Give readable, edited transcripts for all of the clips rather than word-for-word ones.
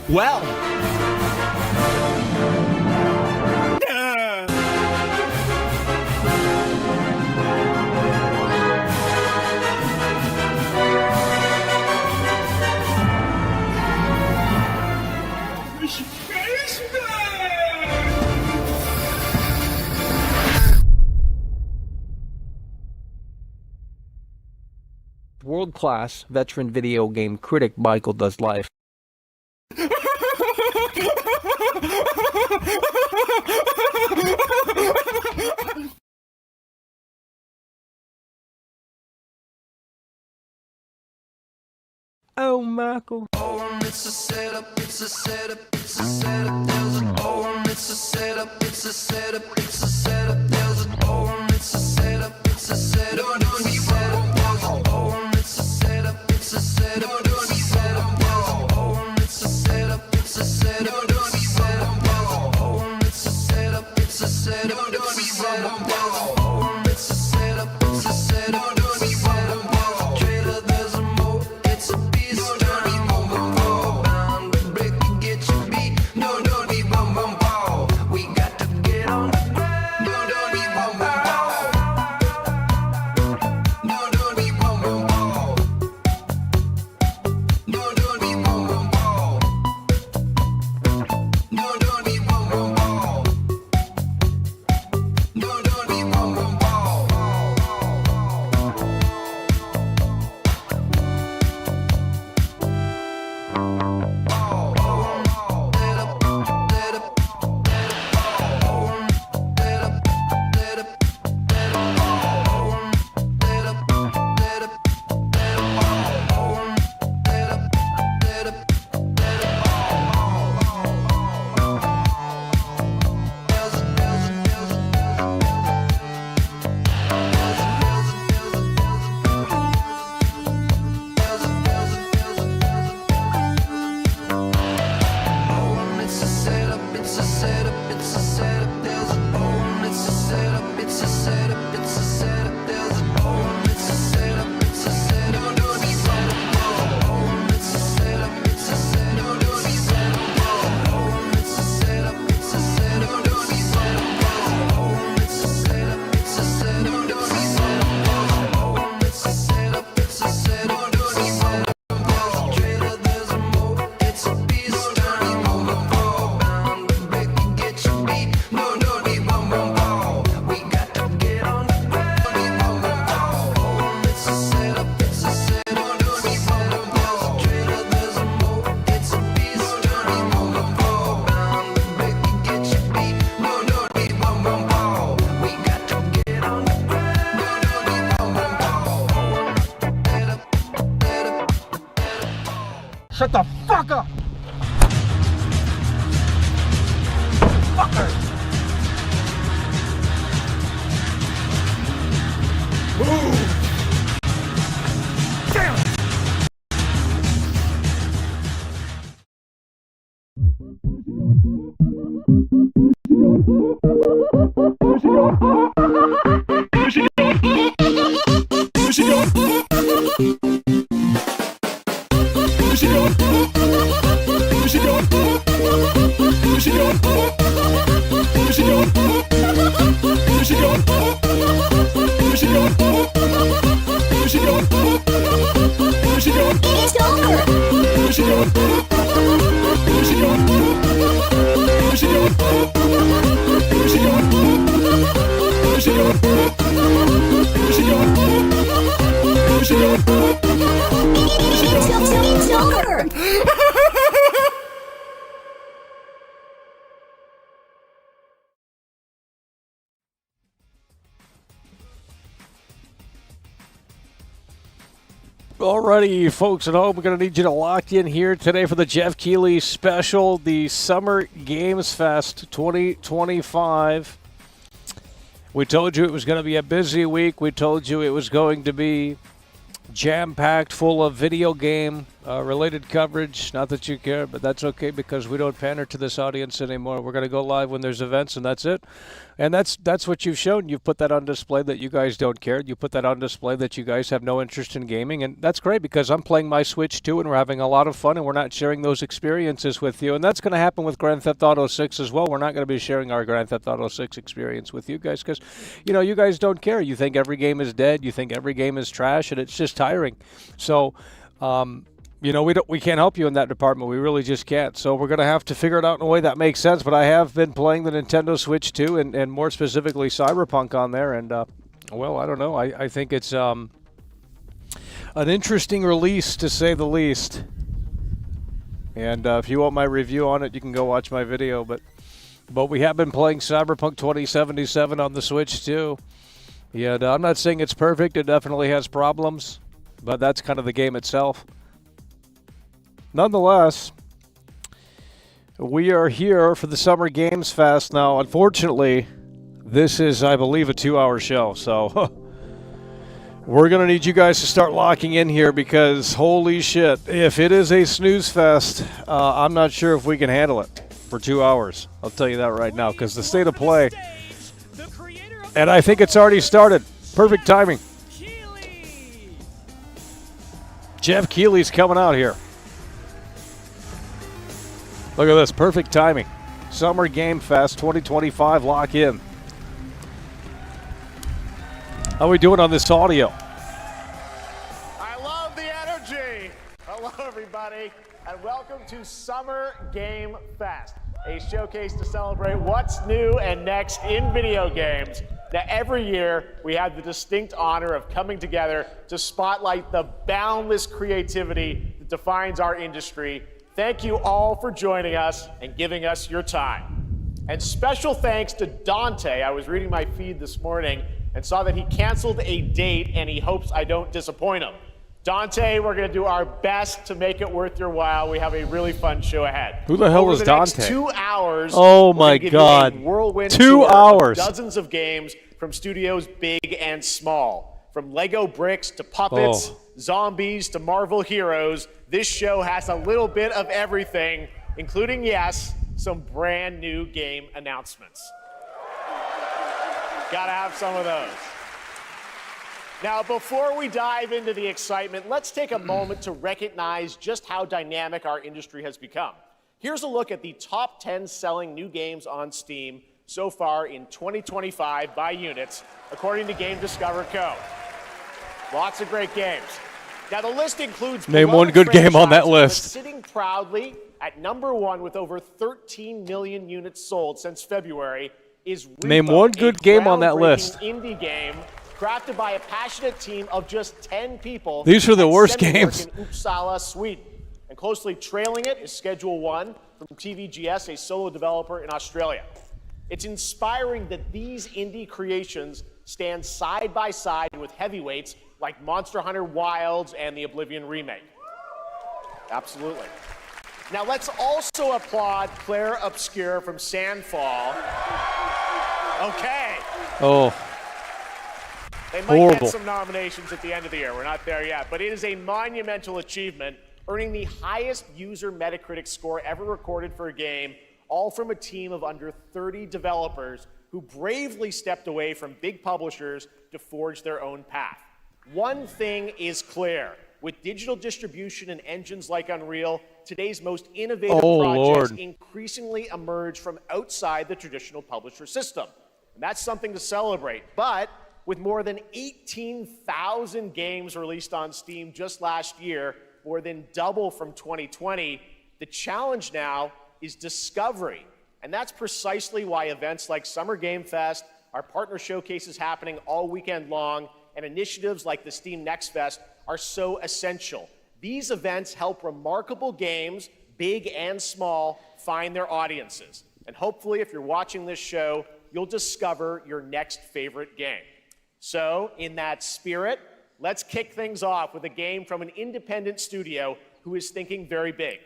Well. World-class veteran video game critic Michael Does Life. Oh, Michael. Oh, it's a setup, it's a setup, it's a setup. There's an oh, it's a setup, it's a setup, it's a setup. There's an oh, it's a setup, it's a setup, it's a setup. There's an oh, it's a setup, it's a setup, it's a setup. There's an oh, it's a setup, it's a setup, it's a setup. There's an oh, it's a setup, it's a setup, it's a setup. There's an oh, it's a setup, it's a setup, it's a setup. Trailer, there's a mo, it's a beast. Shut the fuck up! Fucker! Move! Alrighty, folks at home, we're going to need you to lock in here today for the Geoff Keighley special, the Summer Games Fest 2025. We told you it was going to be a busy week. We told you it was going to be jam-packed full of video game related coverage. Not that you care, but that's okay because we don't pander to this audience anymore. We're going to go live when there's events, and that's it. And that's what you've shown. You've put that on display that you guys don't care. You put that on display that you guys have no interest in gaming, and that's great because I'm playing my Switch too, and we're having a lot of fun, and we're not sharing those experiences with you. And that's going to happen with Grand Theft Auto 6 as well. We're not going to be sharing our Grand Theft Auto 6 experience with you guys because, you guys don't care. You think every game is dead. You think every game is trash, and it's just tiring. So, we can't help you in that department. We really just can't. So we're going to have to figure it out in a way that makes sense. But I have been playing the Nintendo Switch too, and more specifically Cyberpunk on there. And, I don't know. I think it's an interesting release, to say the least. And if you want my review on it, you can go watch my video. But we have been playing Cyberpunk 2077 on the Switch too. Yeah, I'm not saying it's perfect. It definitely has problems. But that's kind of the game itself. Nonetheless, we are here for the Summer Games Fest. Now, unfortunately, this is, I believe, a 2-hour show. So we're going to need you guys to start locking in here because, holy shit, if it is a snooze fest, I'm not sure if we can handle it for 2 hours. I'll tell you that right now because the state of play, and I think it's already started. Perfect timing. Geoff Keighley's coming out here. Look at this, perfect timing. Summer Game Fest 2025, lock in. How are we doing on this audio? I love the energy. Hello, everybody, and welcome to Summer Game Fest, a showcase to celebrate what's new and next in video games. Now, every year, we have the distinct honor of coming together to spotlight the boundless creativity that defines our industry. Thank you all for joining us and giving us your time. And special thanks to Dante. I was reading my feed this morning and saw that he canceled a date and he hopes I don't disappoint him. Dante, we're going to do our best to make it worth your while. We have a really fun show ahead. Who the hell Over is the Dante? Next 2 hours. Oh my God. Whirlwind 2 hours. Dozens of games from studios big and small. From Lego bricks to puppets, zombies to Marvel heroes, this show has a little bit of everything, including, yes, some brand new game announcements. Gotta have some of those. Now, before we dive into the excitement, let's take a moment to recognize just how dynamic our industry has become. Here's a look at the top 10 selling new games on Steam so far in 2025 by units, according to Game Discover Co. Lots of great games. Now, the list includes Name one good game on that list. Sitting proudly at number 1 with over 13 million units sold since February is Repo, Name one good game on that list. Indie game crafted by a passionate team of just 10 people. These are the worst Semiwork games. in Uppsala, Sweden. And closely trailing it is Schedule 1 from TVGS, a solo developer in Australia. It's inspiring that these indie creations stand side by side with heavyweights like Monster Hunter Wilds and the Oblivion remake. Absolutely. Now let's also applaud Claire Obscure from Sandfall. Okay. Oh. They might Horrible. get some nominations at the end of the year. We're not there yet, but it is a monumental achievement, earning the highest user Metacritic score ever recorded for a game, all from a team of under 30 developers who bravely stepped away from big publishers to forge their own path. One thing is clear. With digital distribution and engines like Unreal, today's most innovative projects increasingly emerge from outside the traditional publisher system. And that's something to celebrate. But With more than 18,000 games released on Steam just last year, more than double from 2020, the challenge now is discovery. And that's precisely why events like Summer Game Fest, our partner showcases happening all weekend long, and initiatives like the Steam Next Fest are so essential. These events help remarkable games, big and small, find their audiences. And hopefully, if you're watching this show, you'll discover your next favorite game. So, in that spirit, let's kick things off with a game from an independent studio who is thinking very big.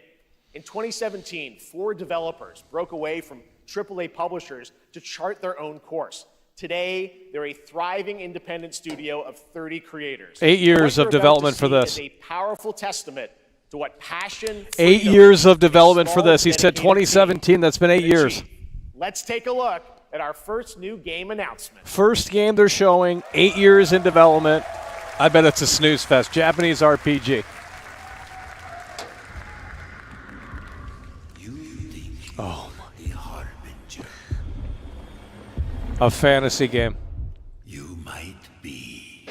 In 2017, 4 developers broke away from AAA publishers to chart their own course. Today, they're a thriving independent studio of 30 creators. 8 years of development for this. Is a powerful testament to what passion. 8 years of development for this. He said 2017. That's been 8 years. Let's take a look at our first new game announcement. First game they're showing. 8 years in development. I bet it's a snooze fest. Japanese RPG. Oh my. A fantasy game. You might be.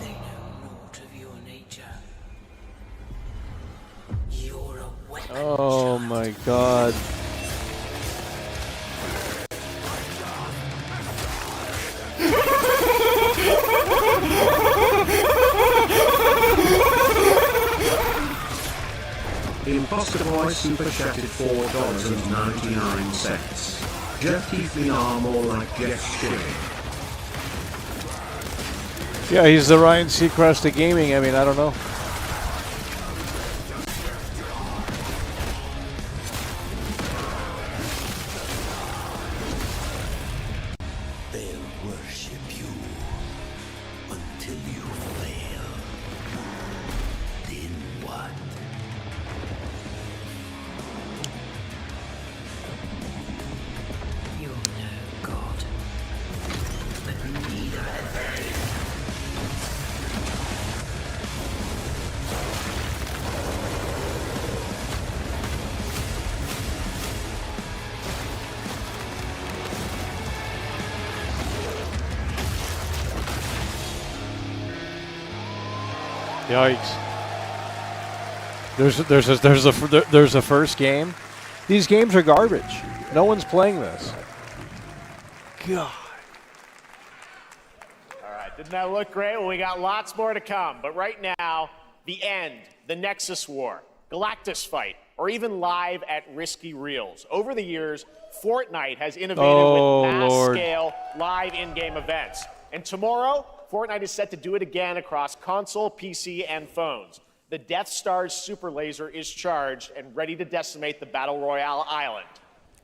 They know naught of your nature. You're a weapon. Oh my God. Imposter Boy super chatted $4.99. Geoff Keighley are more like Jeff Shilling. Yeah, he's the Ryan Seacrest of gaming. I mean, I don't know. They'll worship you until you fail. Then what? You're no god, but neither are they. Yikes. There's a first game. These games are garbage. No one's playing this. God. All right, didn't that look great? Well, we got lots more to come. But right now, the end, the Nexus War, Galactus Fight, or even live at Risky Reels. Over the years, Fortnite has innovated with mass-scale live in-game events. And tomorrow, Fortnite is set to do it again across console, PC, and phones. The Death Star's super laser is charged and ready to decimate the Battle Royale island.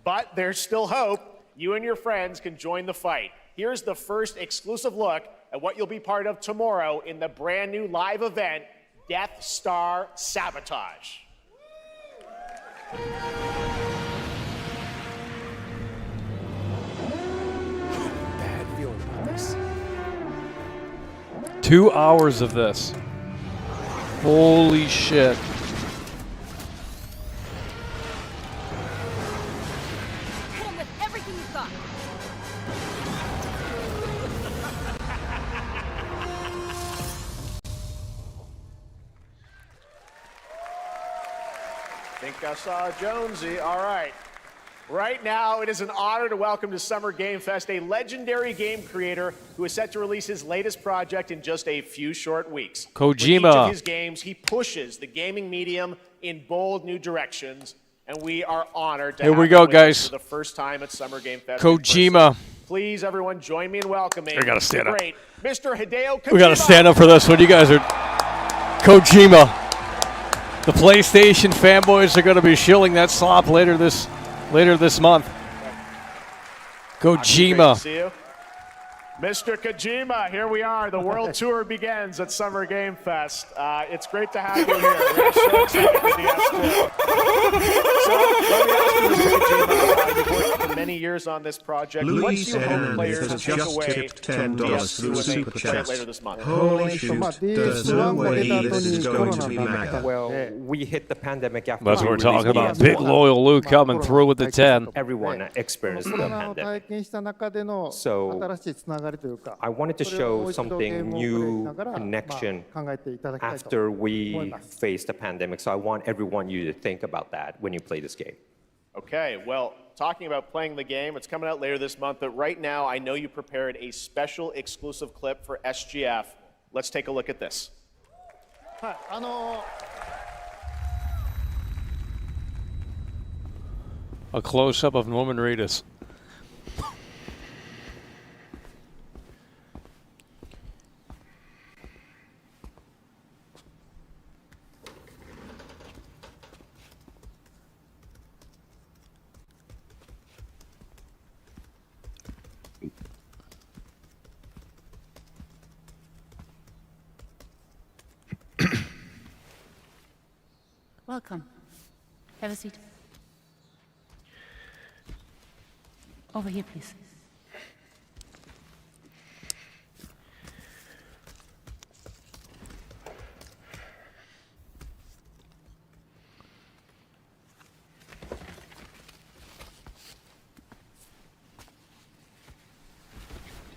But there's still hope. You and your friends can join the fight. Here's the first exclusive look at what you'll be part of tomorrow in the brand new live event, Death Star Sabotage. Bad feeling about this. 2 hours of this. Holy shit. Hit him with everything you've got. Think I saw Jonesy. All right. Right now, it is an honor to welcome to Summer Game Fest a legendary game creator who is set to release his latest project in just a few short weeks. Kojima. With each of his games, he pushes the gaming medium in bold new directions, and we are honored to Here have we him go, with us guys. for the first time at Summer Game Fest. in Kojima. person. Please, everyone, join me in welcoming We gotta stand the up. great Mr. Hideo Kojima. We gotta stand up for this one. You guys are Kojima. The PlayStation fanboys are gonna be shilling that slop later this month. Great to Kojima. see you. Mr. Kojima, here we are. The world tour begins at Summer Game Fest. It's great to have you here. We're so excited for DS2. So, let me ask you, Mr. Kojima, you've worked for many years on this project. Louis What do you hope Aaron players has take just away tipped from $10 DS2 through when they Super play it Chat. later this month? Holy shoot, there's no way this is going to be mega. Well, we hit the pandemic after That's what we're we talking released about. DS1. Big loyal Luke coming through with the 10. Everyone experienced the コロナを pandemic. 体験した中での So, 新しいつながりというか、 I wanted to それを show もう一度ゲー something ムをプレイし new ながら、connection 考えていただきたいと after 思い we ます。 faced the pandemic. So I want everyone you to think about that when you play this game. Okay, well, talking about playing the game, it's coming out later this month, but right now I know you prepared a special exclusive clip for SGF. Let's take a look at this. はい、A close-up of Norman Reedus. Welcome. Have a seat. Over here, please.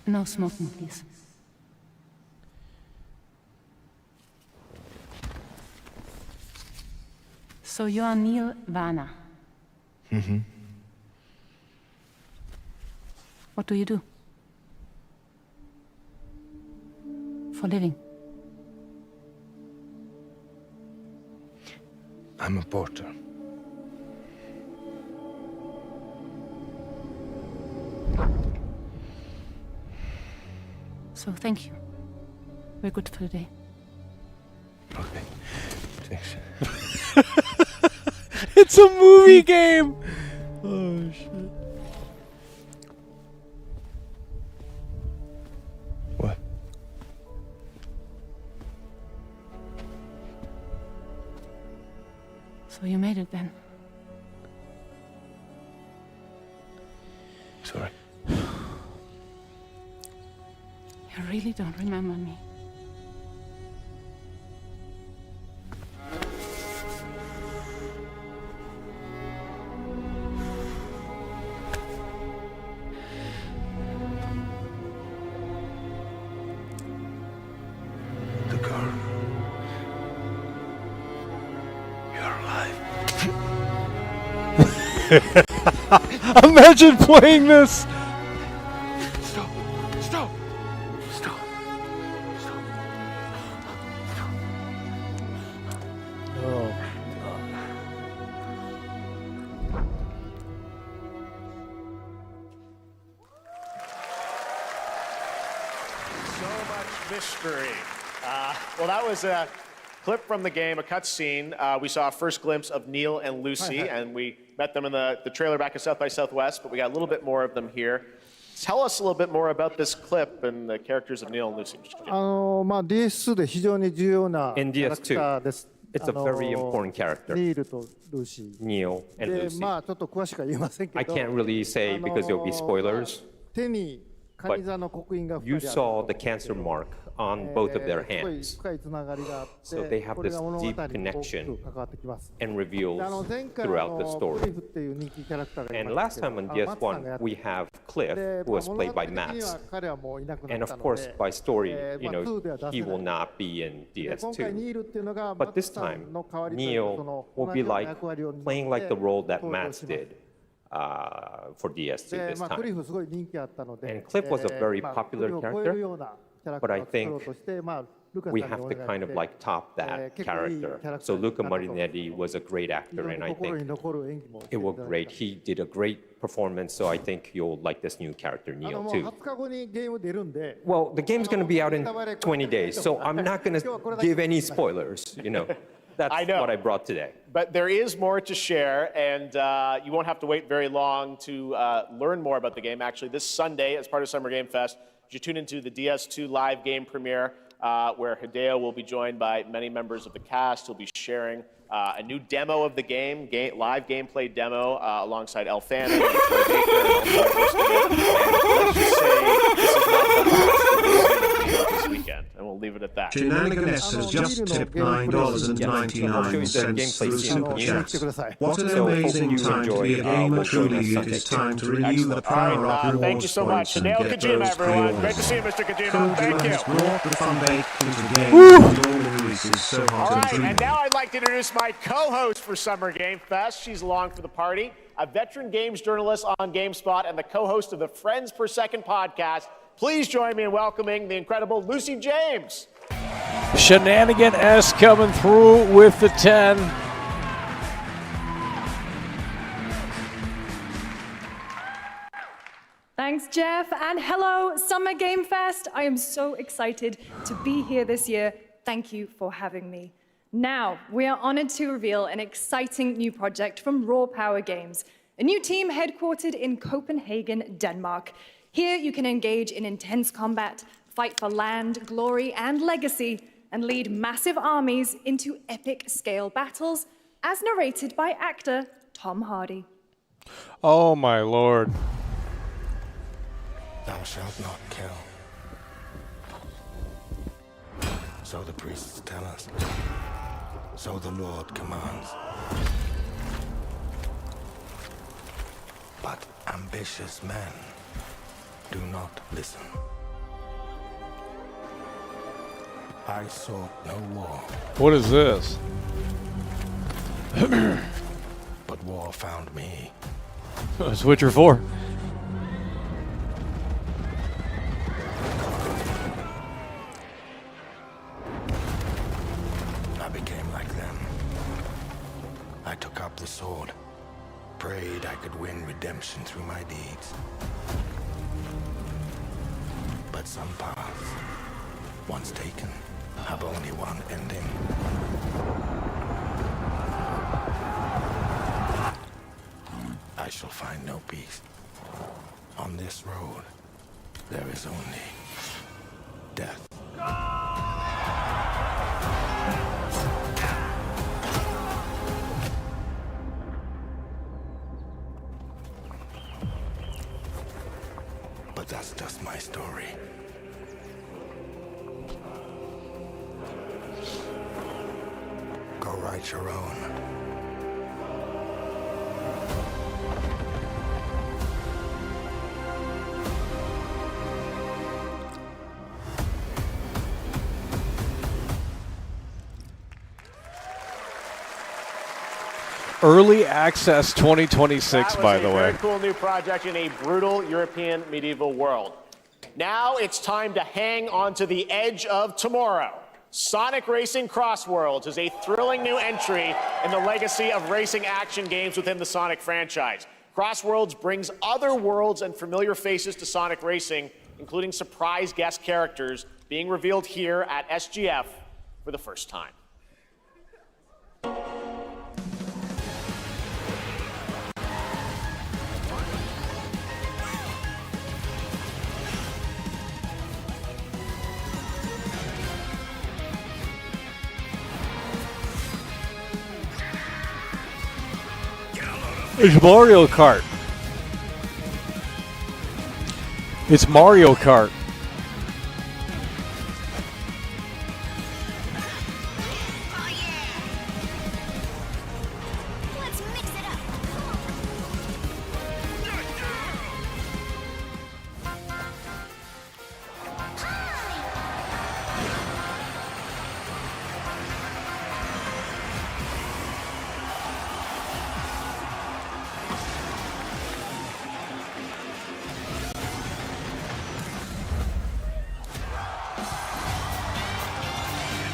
No smoking, please. So you are Neil Varner. Mm-hmm. What do you do? For a living? I'm a porter. So thank you. We're good for the day. Okay. Thanks. It's a movie game. Oh, shit. What? So you made it then. Sorry. You really don't remember me. The girl. You're alive. Imagine playing this. Stop. Stop. Stop. Stop. Oh. So much mystery. Well, that was a clip from the game, a cutscene. We saw a first glimpse of Neil and Lucy, and we met them in the trailer back at South by Southwest, but we got a little bit more of them here. Tell us a little bit more about this clip and the characters of Neil and Lucy. DS2 で非常に重要なキ In ャラクターです DS2, it's a very important character. ニールとルーシー。 Neil and で、 Lucy. まあちょっと詳しくは言えませんけ I ど、 can't really say because there'll be spoilers. 手にカニ座の刻印が You 2人ある saw the cancer mark on both of their すごい hands 深いつながりがあって So they have これが this 物語に deep 大き connection く関わってきます。 and で reveals 前回 throughout the ク story. リフっていう人気キャラクターがい And ま last したけ time ど on マツさんがやっ DS1, て we have Cliff, で who was 物 played 語 by 的には Max. 彼はもういなくな And った of の course, で by story, まあ 2では出 he せ will ない。 not be in で今回ニ DS2. ールっていうのが But マ this ツさ time, んの代わりというかそ Neil の will 同 be じような like 役割を担って playing like the role that 登場 Max します。 did for DS2 で this まあクリ time. フすごい人気あったので、 And Cliff was a very まあ popular クリフを超えるようなキャラクタ But ー I を作ろう think として、まあルカさん We にお have 願い to kind of して like top that 結構いいキャ character. ラクター So にな Luca ったと Marinetti was a great 非 actor, 常に and I 心に think 残る演技もして it いた was だい great. て He did a great performance, so I think you'll like this new character, も Neil, う too. 20日後にゲーム出るんで、 Well, the game's going to be out in 20 days, so I'm not going to give any spoilers, you know. That's I know. what I brought today. But there is more to share, and you won't have to wait very long to learn more about the game. Actually, this Sunday, as part of Summer Game Fest, you tune into the DS2 live game premiere, where Hideo will be joined by many members of the cast. He'll be sharing a new demo of the game, live gameplay demo, alongside El Fano and Troy Baker. Let's just say this is not the last this weekend, and we'll leave it at that. Shenaniganess has just tipped $9.99 through Super Chat. What an amazing time to be a gamer. Truly, it is time to renew the power of rewards thank you so much. points and Hideo get Kojima, those everyone. Great to pre-orders. see you, Mr. Kojima. Kojima Thank has you. brought the fun baked into games and all releases so All hot right, and and dreamy. now I'd like to introduce my co-host for Summer Game Fest. She's along for the party, a veteran games journalist on GameSpot and the co-host of the Friends Per Second podcast. Please join me in welcoming the incredible Lucy James. Shenanigan S coming through with the 10. Thanks, Jeff, and hello, Summer Game Fest. I am so excited to be here this year. Thank you for having me. Now, we are honored to reveal an exciting new project from Raw Power Games, a new team headquartered in Copenhagen, Denmark. Here, you can engage in intense combat, fight for land, glory, and legacy, and lead massive armies into epic-scale battles, as narrated by actor Tom Hardy. Oh, my Lord. Thou shalt not kill. So the priests tell us. So the Lord commands. But ambitious men do not listen. I sought no war, What is this? but war found me. That's what you're for. I became like them. I took up the sword, prayed I could win redemption through my deeds. But some paths, once taken, have only one ending. I shall find no peace. On this road, there is only death. But that's just my story. Go write your own. Early access 2026, That was by the a way. very cool new project in a brutal European medieval world. Now it's time to hang on to the edge of tomorrow. Sonic Racing Crossworlds is a thrilling new entry in the legacy of racing action games within the Sonic franchise. Crossworlds brings other worlds and familiar faces to Sonic Racing, including surprise guest characters being revealed here at SGF for the first time. It's Mario Kart. It's Mario Kart.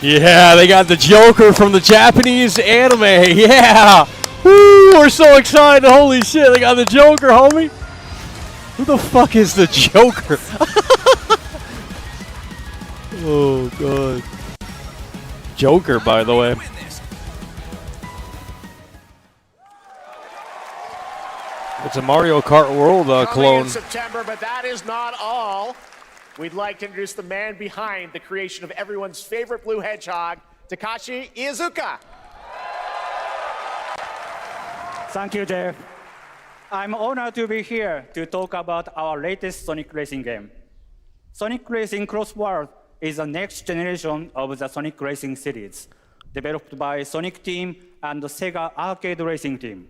Yeah, they got the Joker from the Japanese anime. Yeah. Woo, we're so excited. Holy shit, they got the Joker, homie. Who the fuck is the Joker? Oh, God. Joker, by the way. It's a Mario Kart World Coming clone. in September, but that is not all. We'd like to introduce the man behind the creation of everyone's favorite blue hedgehog, Takashi Iizuka. Thank you, Jeff. I'm honored to be here to talk about our latest Sonic Racing game. Sonic Racing Cross World is the next generation of the Sonic Racing series, developed by Sonic Team and the Sega Arcade Racing Team.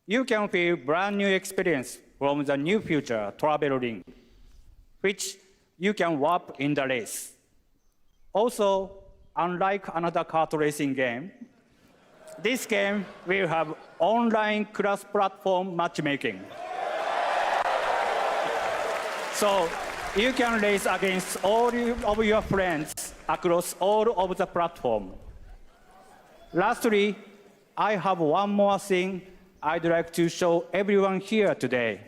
You can feel brand new experience from the new future travel ring, which you can warp in the race. Also, unlike another kart racing game, this game will have online cross-platform matchmaking. So you can race against all of your friends across all of the platform. Lastly, I have one more thing I'd like to show everyone here today.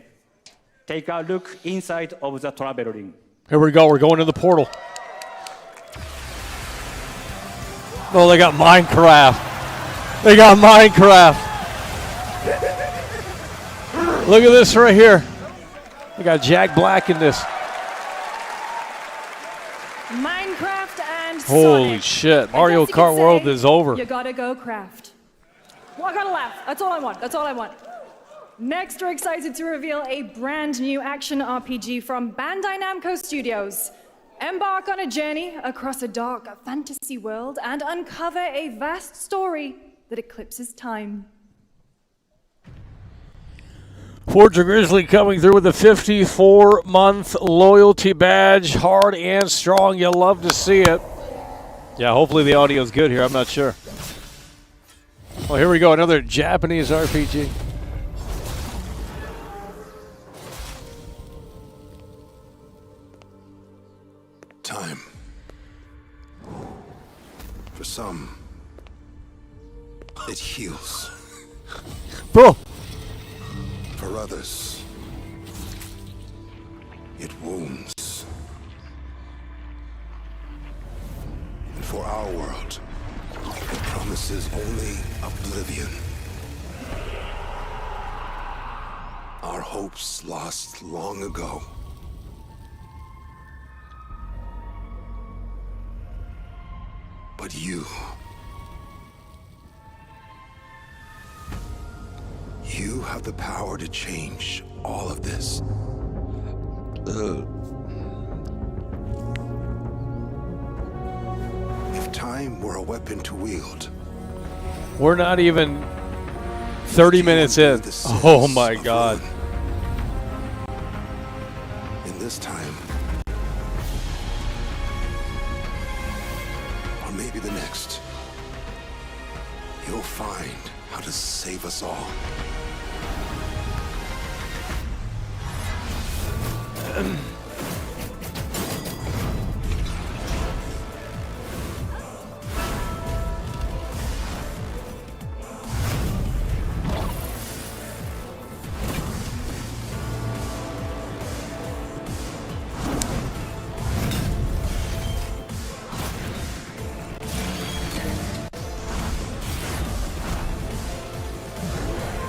Take a look inside of the travel ring. Here we go. We're going to the portal. Oh, they got Minecraft. They got Minecraft. Look at this right here. We got Jack Black in this. Minecraft and Holy Sonic. shit. I Mario guess you could Kart World say, is over. You gotta go craft. Well, I gotta laugh. That's all I want. That's all I want. Next, we're excited to reveal a brand new action RPG from Bandai Namco Studios. Embark on a journey across a dark fantasy world and uncover a vast story that eclipses time. Forza Grizzly coming through with a 54-month loyalty badge. Hard and strong. You'll love to see it. Yeah, hopefully the audio's good here. I'm not sure. Well, here we go. Another Japanese RPG. Time. For some, it heals. Bro. For others, it wounds. And for our world, it promises only oblivion. Our hopes lost long ago. But you have the power to change all of this. If time were a weapon to wield, we're not even 30 minutes in. Oh my God. in this time, or maybe the next, you'll find how to save us all.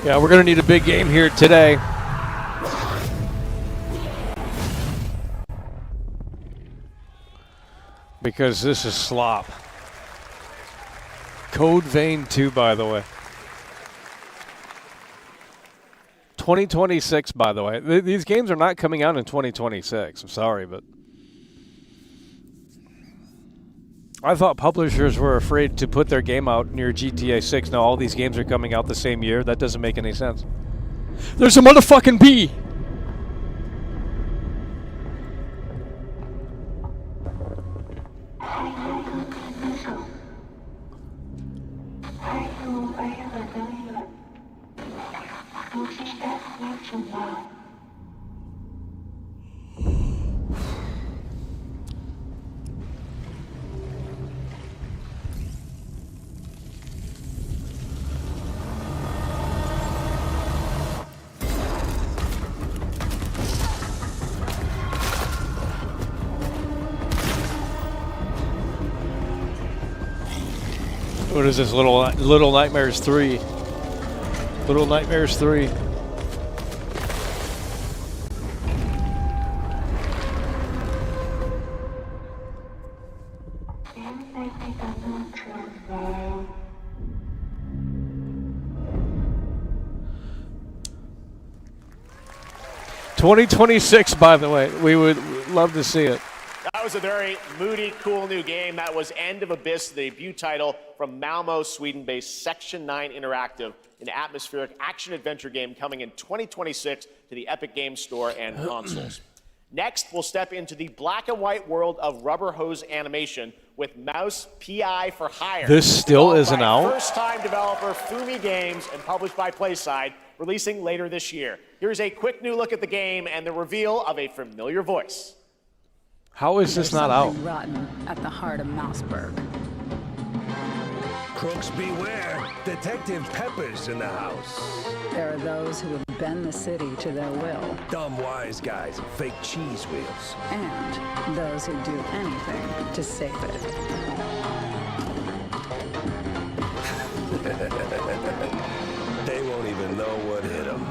Yeah, we're going to need a big game here today. Because this is slop. Code Vein 2, by the way. 2026, by the way. These games are not coming out in 2026. I'm sorry, but I thought publishers were afraid to put their game out near GTA 6. Now all these games are coming out the same year. That doesn't make any sense. There's a motherfucking bee! What is this, Little Nightmares 3? Little Nightmares 3. $2026, by the way. We would love to see it. That was a very moody, cool new game. That was End of Abyss, the debut title from Malmo, Sweden-based Section 9 Interactive, an atmospheric action-adventure game coming in 2026 to the Epic Games Store and consoles. Next, we'll step into the black and white world of rubber hose animation with Mouse PI for Hire. This still Developed isn't by out? First-time developer Fumi Games and published by PlaySide, releasing later this year. Here's a quick new look at the game and the reveal of a familiar voice. How is this not out? Rotten at the heart of Mouseburg. Crooks beware. Detective Pepper's in the house. There are those who would bend the city to their will. Dumb wise guys and fake cheese wheels. And those who do anything to save it. They won't even know what hit them.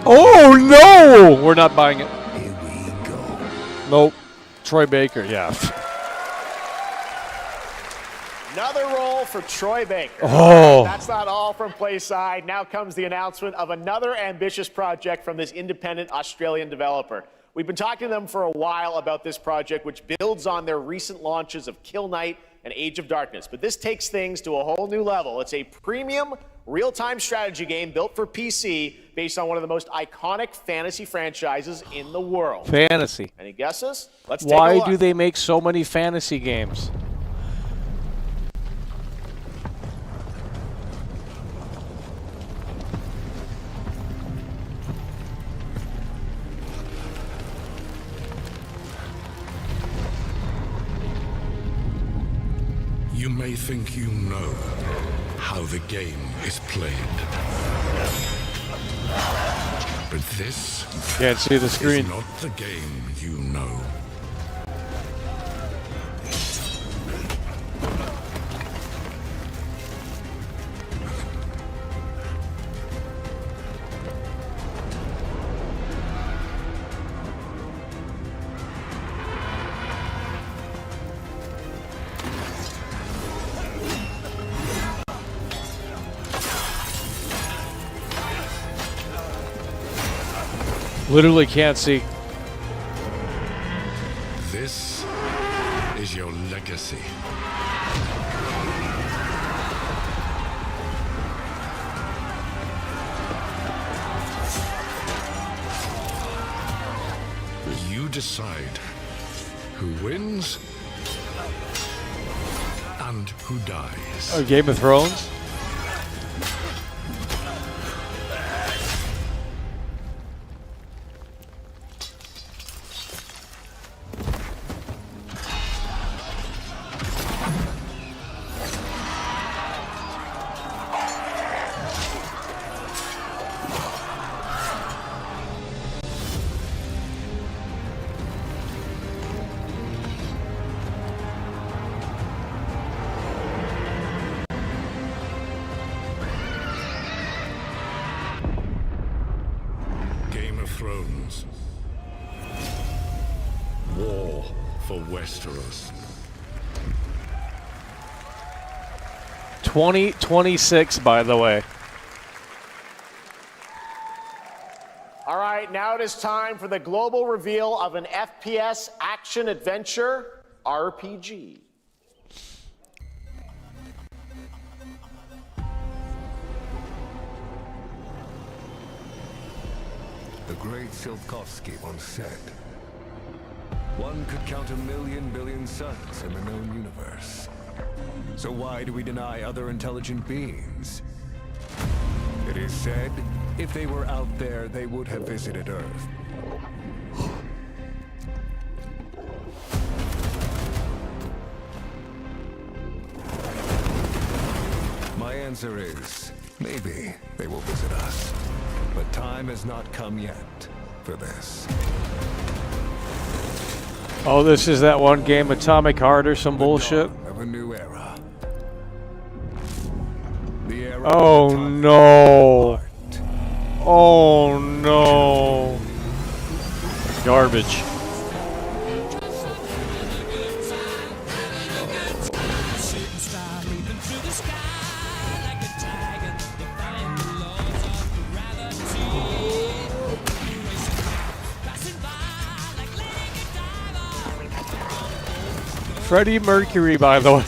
Oh, no! We're not buying it. Here we go. Nope. Troy Baker, yeah. Another role for Troy Baker. Oh. That's not all from PlaySide. Now comes the announcement of another ambitious project from this independent Australian developer. We've been talking to them for a while about this project, which builds on their recent launches of Kill Knight and Age of Darkness. But this takes things to a whole new level. It's a premium real-time strategy game built for PC based on one of the most iconic fantasy franchises in the world. Fantasy. Any guesses? Let's take a Why look. do they make so many fantasy games? You may think you know how the game is played. But this Can't see the screen. is not the game you know. Literally can't see. This is your legacy. You decide who wins and who dies. Oh, Game of Thrones? Game of Thrones. War for Westeros. 2026, by the way. All right, now it is time for the global reveal of an FPS action-adventure RPG. The great Silkovsky once said, one could count 1,000,000 billion suns in the known universe. So why do we deny other intelligent beings? It is said, if they were out there, they would have visited Earth. My answer is, maybe they will visit us. But time has not come yet for this. Oh, this is that one game, Atomic Heart or some bullshit? Of a new era. The era Oh no. Oh no. Garbage. Freddie Mercury, by the way.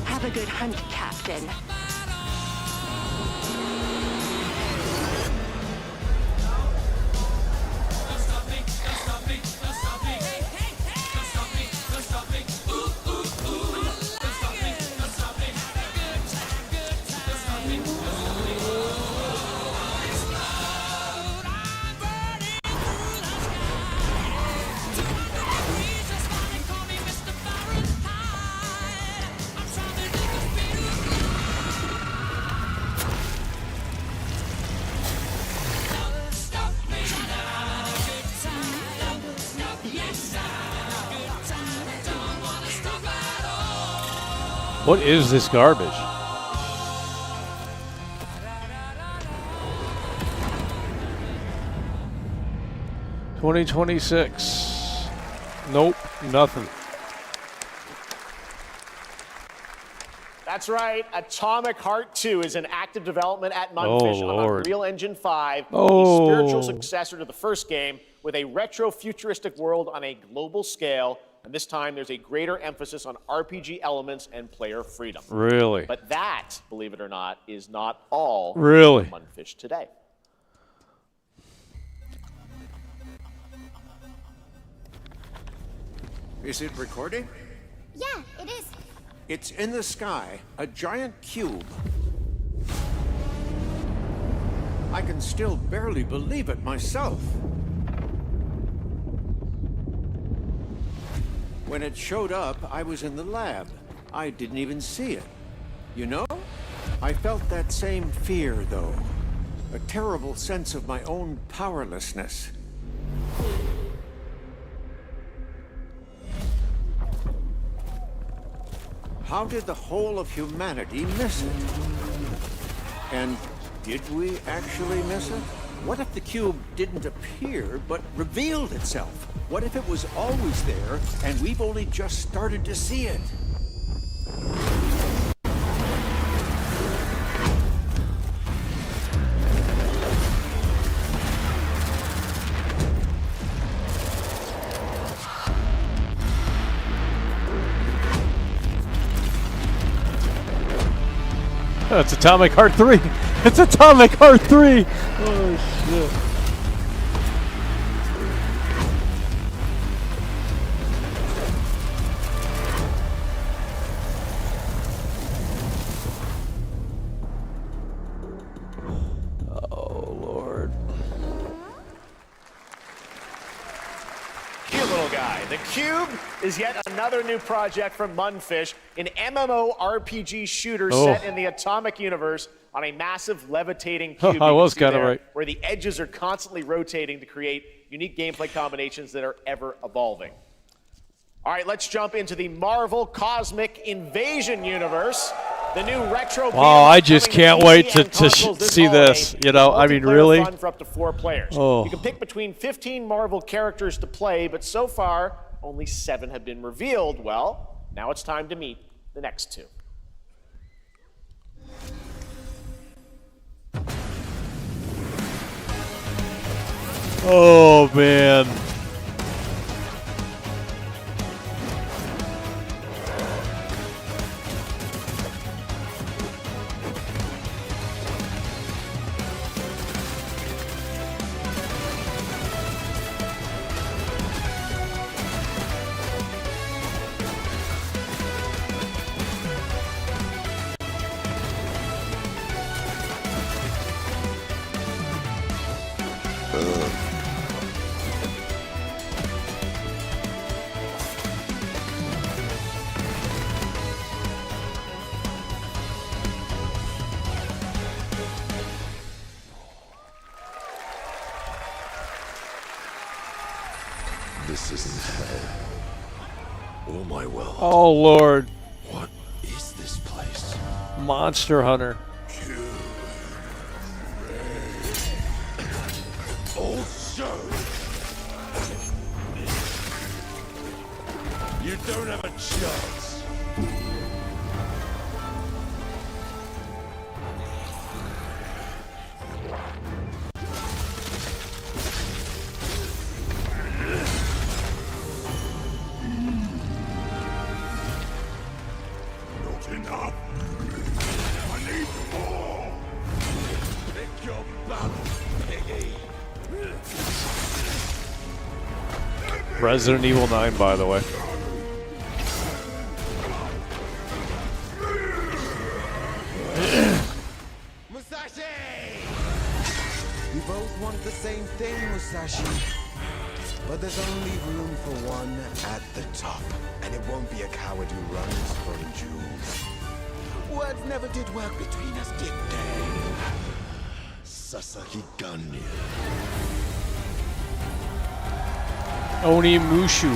Have a good hunt, Captain. What is this garbage? $2026. Nope, nothing. That's right. Atomic Heart 2 is in active development at Mundfish on Unreal Engine 5, a spiritual successor to the first game with a retro-futuristic world on a global scale. And this time, there's a greater emphasis on RPG elements and player freedom. Really? But that, believe it or not, is not all Really? Mundfish today. Is it recording? Yeah, it is. It's in the sky, a giant cube. I can still barely believe it myself. When it showed up, I was in the lab. I didn't even see it. You know, I felt that same fear, though. A terrible sense of my own powerlessness. How did the whole of humanity miss it? And did we actually miss it? What if the cube didn't appear, but revealed itself? What if it was always there, and we've only just started to see it? Oh, it's Atomic Heart 3. It's Atomic Heart 3. Oh, shit. Oh, Lord. Cute little guy. The Cube is yet another new project from Mundfish, an MMORPG shooter set in the Atomic universe on a massive levitating cube. I was kind of right. Where the edges are constantly rotating to create unique gameplay combinations that are ever evolving. All right, let's jump into the Marvel Cosmic Invasion universe. The new retro. Wow, I just can't wait to see this. You know, I mean, really? Fun for up to 4 players. Oh. You can pick between 15 Marvel characters to play, but so far, only 7 have been revealed. Well, now it's time to meet the next 2. Oh, man. This isn't hell. Oh my world. Oh, Lord. What is this place? Monster Hunter. Also. You don't have a chance. Not enough. I need more. Pick your battle, piggy. Resident Evil 9, by the way. Musashi! We both want the same thing, Musashi. But there's only room for one at the top. And it won't be a coward who runs from jewels. Words never did work between us, did they? Sasaki Ganyu. Onimushu.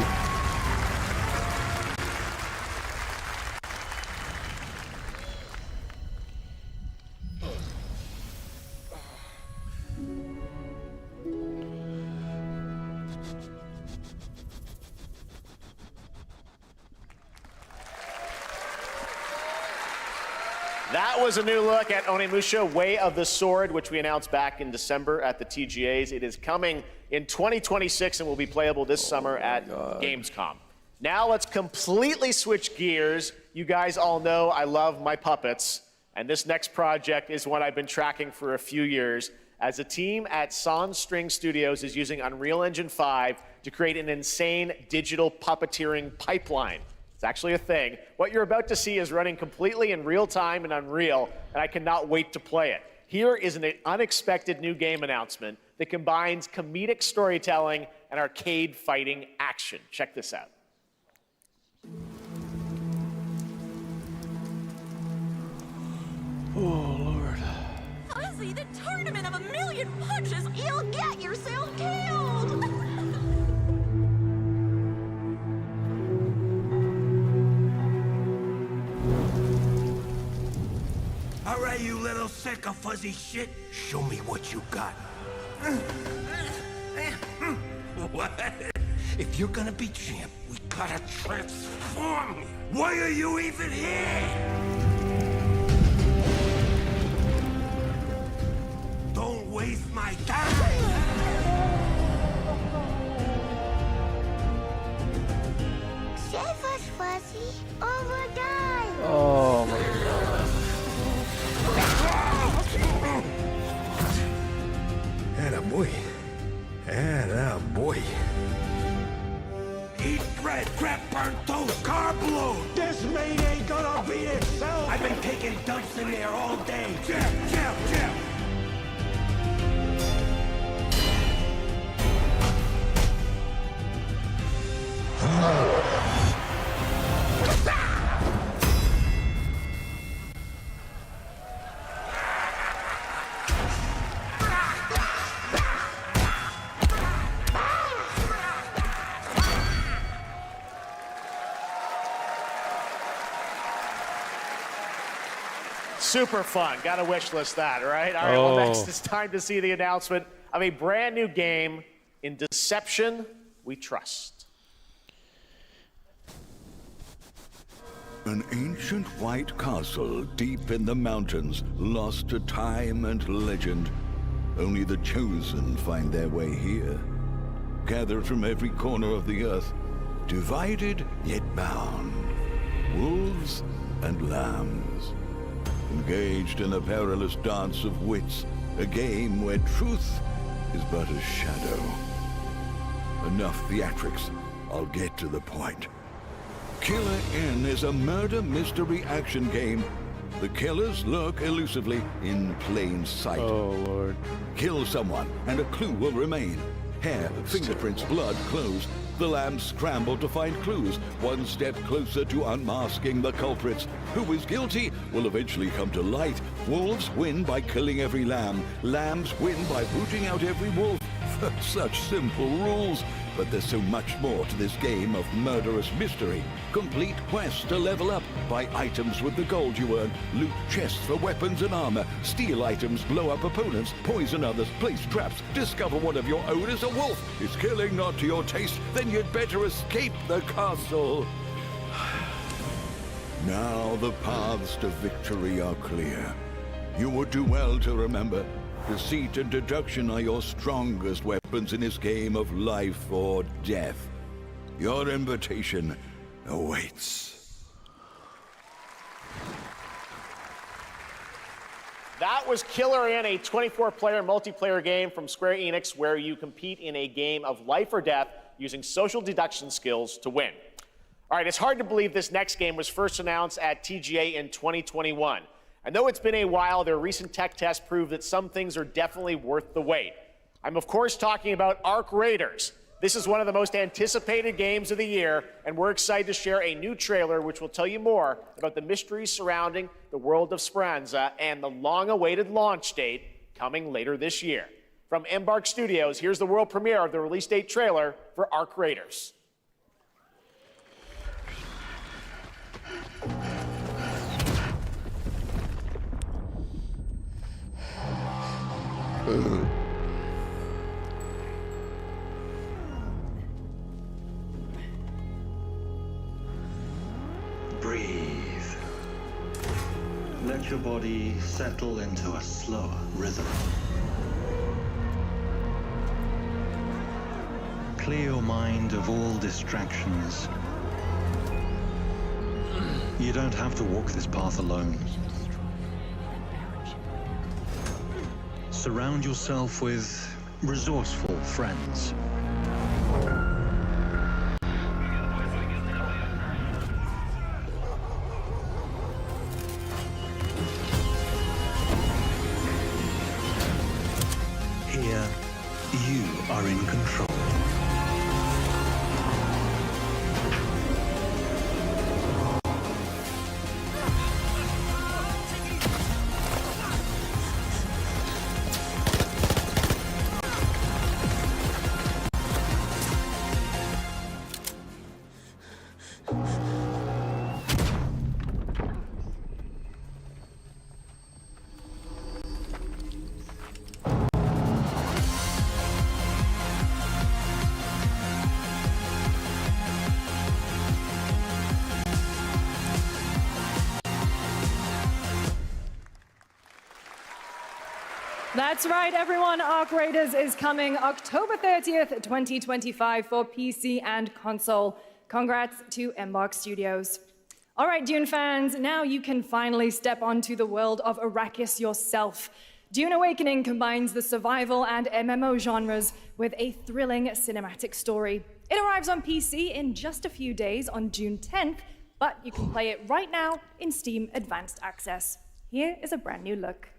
That was a new look at Onimusha, Way of the Sword, which we announced back in December at the TGAs. It is coming in 2026 and will be playable this summer at Gamescom. Now let's completely switch gears. You guys all know I love my puppets, and this next project is one I've been tracking for a few years, as a team at Sans String Studios is using Unreal Engine 5 to create an insane digital puppeteering pipeline. It's actually a thing. What you're about to see is running completely in real time in Unreal, and I cannot wait to play it. Here is an unexpected new game announcement that combines comedic storytelling and arcade fighting action. Check this out. Oh, Lord. Fuzzy, the tournament of a million punches, you'll get yourself killed! All right, you little sick of fuzzy shit. Show me what you got. What? If you're gonna be champ, we gotta transform you. Why are you even here? Don't waste my time. Save us, Fuzzy, or we'll die. Oh, my God. Attaboy. Attaboy. Eat bread, crap, burnt toast, carb load. This meat ain't gonna beat itself. I've been taking dumps in there all day. Jeff. Super fun. Got to wish list that, right? All right, well, next it's time to see the announcement of a brand new game in Deception We Trust. An ancient white castle deep in the mountains, lost to time and legend. Only the chosen find their way here. Gathered from every corner of the earth, divided yet bound. Wolves and lambs. Engaged in a perilous dance of wits, a game where truth is but a shadow. Enough theatrics, I'll get to the point. Killer Inn is a murder mystery action game. The killers lurk elusively in plain sight. Oh, Lord. Kill someone, and a clue will remain. Hair, fingerprints, blood, clothes. The lambs scramble to find clues, one step closer to unmasking the culprits. Who is guilty will eventually come to light. Wolves win by killing every lamb. Lambs win by rooting out every wolf. Such simple rules. But there's so much more to this game of murderous mystery. Complete quests to level up. Buy items with the gold you earn. Loot chests for weapons and armor. Steal items, blow up opponents, poison others, place traps. Discover one of your own is a wolf. Is killing not to your taste? Then you'd better escape the castle. Now the paths to victory are clear. You would do well to remember, deceit and deduction are your strongest weapons in this game of life or death. Your invitation awaits. That was Killer In, a 24-player multiplayer game from Square Enix where you compete in a game of life or death using social deduction skills to win. All right, it's hard to believe this next game was first announced at TGA in 2021. And though it's been a while, their recent tech tests prove that some things are definitely worth the wait. I'm of course talking about Arc Raiders. This is one of the most anticipated games of the year, and we're excited to share a new trailer which will tell you more about the mysteries surrounding the world of Speranza and the long-awaited launch date coming later this year. From Embark Studios, here's the world premiere of the release date trailer for Arc Raiders. Breathe. Let your body settle into a slower rhythm. Clear your mind of all distractions. You don't have to walk this path alone. Surround yourself with resourceful friends. Here, you are in control. That's right, everyone. Arc Raiders is coming October 30th, 2025 for PC and console. Congrats to Embark Studios. All right, Dune fans, now you can finally step onto the world of Arrakis yourself. Dune Awakening combines the survival and MMO genres with a thrilling cinematic story. It arrives on PC in just a few days on June 10th, but you can play it right now in Steam Advanced Access. Here is a brand new look.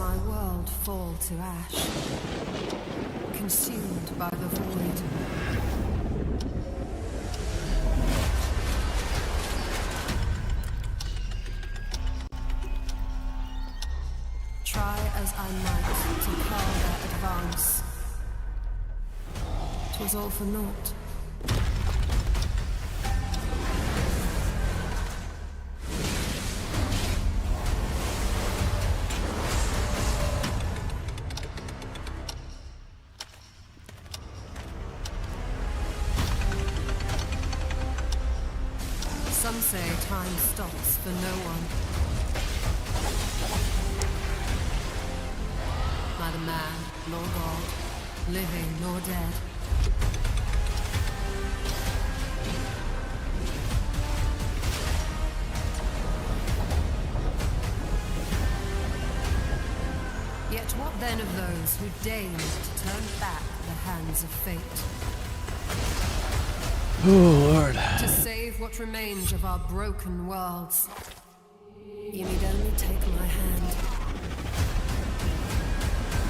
my world fall to ash, consumed by the void. Try as I might to quell their advance. 'Twas all for naught. Some say time stops for no one. Neither man nor God, living nor dead. Yet what then of those who deigned to turn back the hands of fate? Oh, Lord. To save what remains of our broken worlds, you need only take my hand.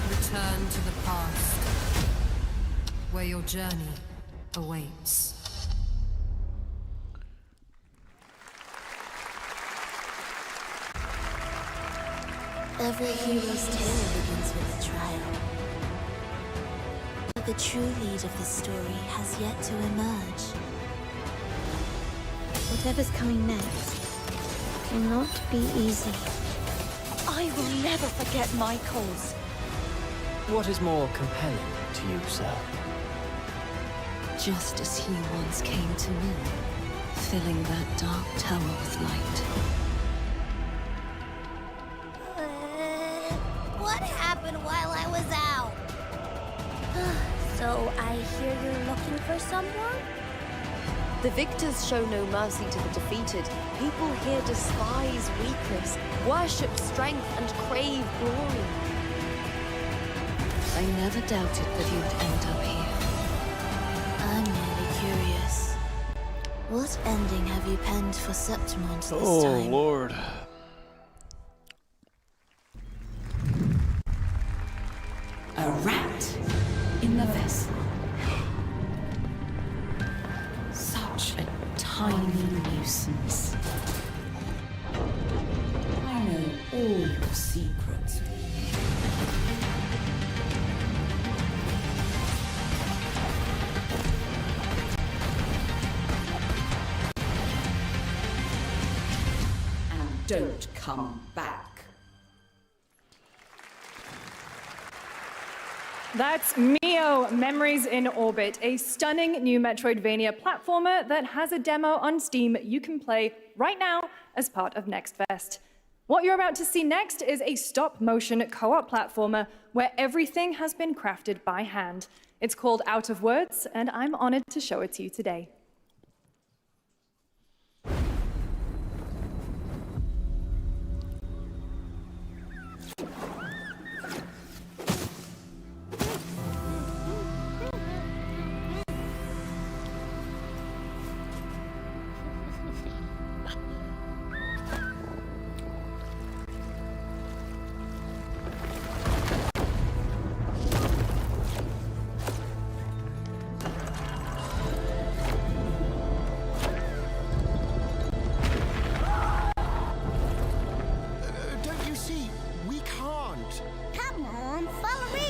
Return to the past, where your journey awaits. Every hero's tale begins with a trial. But the true lead of the story has yet to emerge. Whatever's coming next cannot be easy. I will never forget my cause. What is more compelling to you, sir? Just as he once came to me, filling that dark tower with light. What happened while I was out? So I hear you're looking for someone? The victors show no mercy to the defeated. People here despise weakness, worship strength, and crave glory. I never doubted that you'd end up here. I'm merely curious. What ending have you penned for Septimont this time? Oh, Lord. A rat in the vessel. Such a tiny nuisance. I know all your secrets. And don't come back. That's Mio, Memories in Orbit, a stunning new Metroidvania platformer that has a demo on Steam you can play right now as part of Next Fest. What you're about to see next is a stop-motion co-op platformer where everything has been crafted by hand. It's called Out of Words, and I'm honored to show it to you today. Don't you see? We can't. Come on, follow me.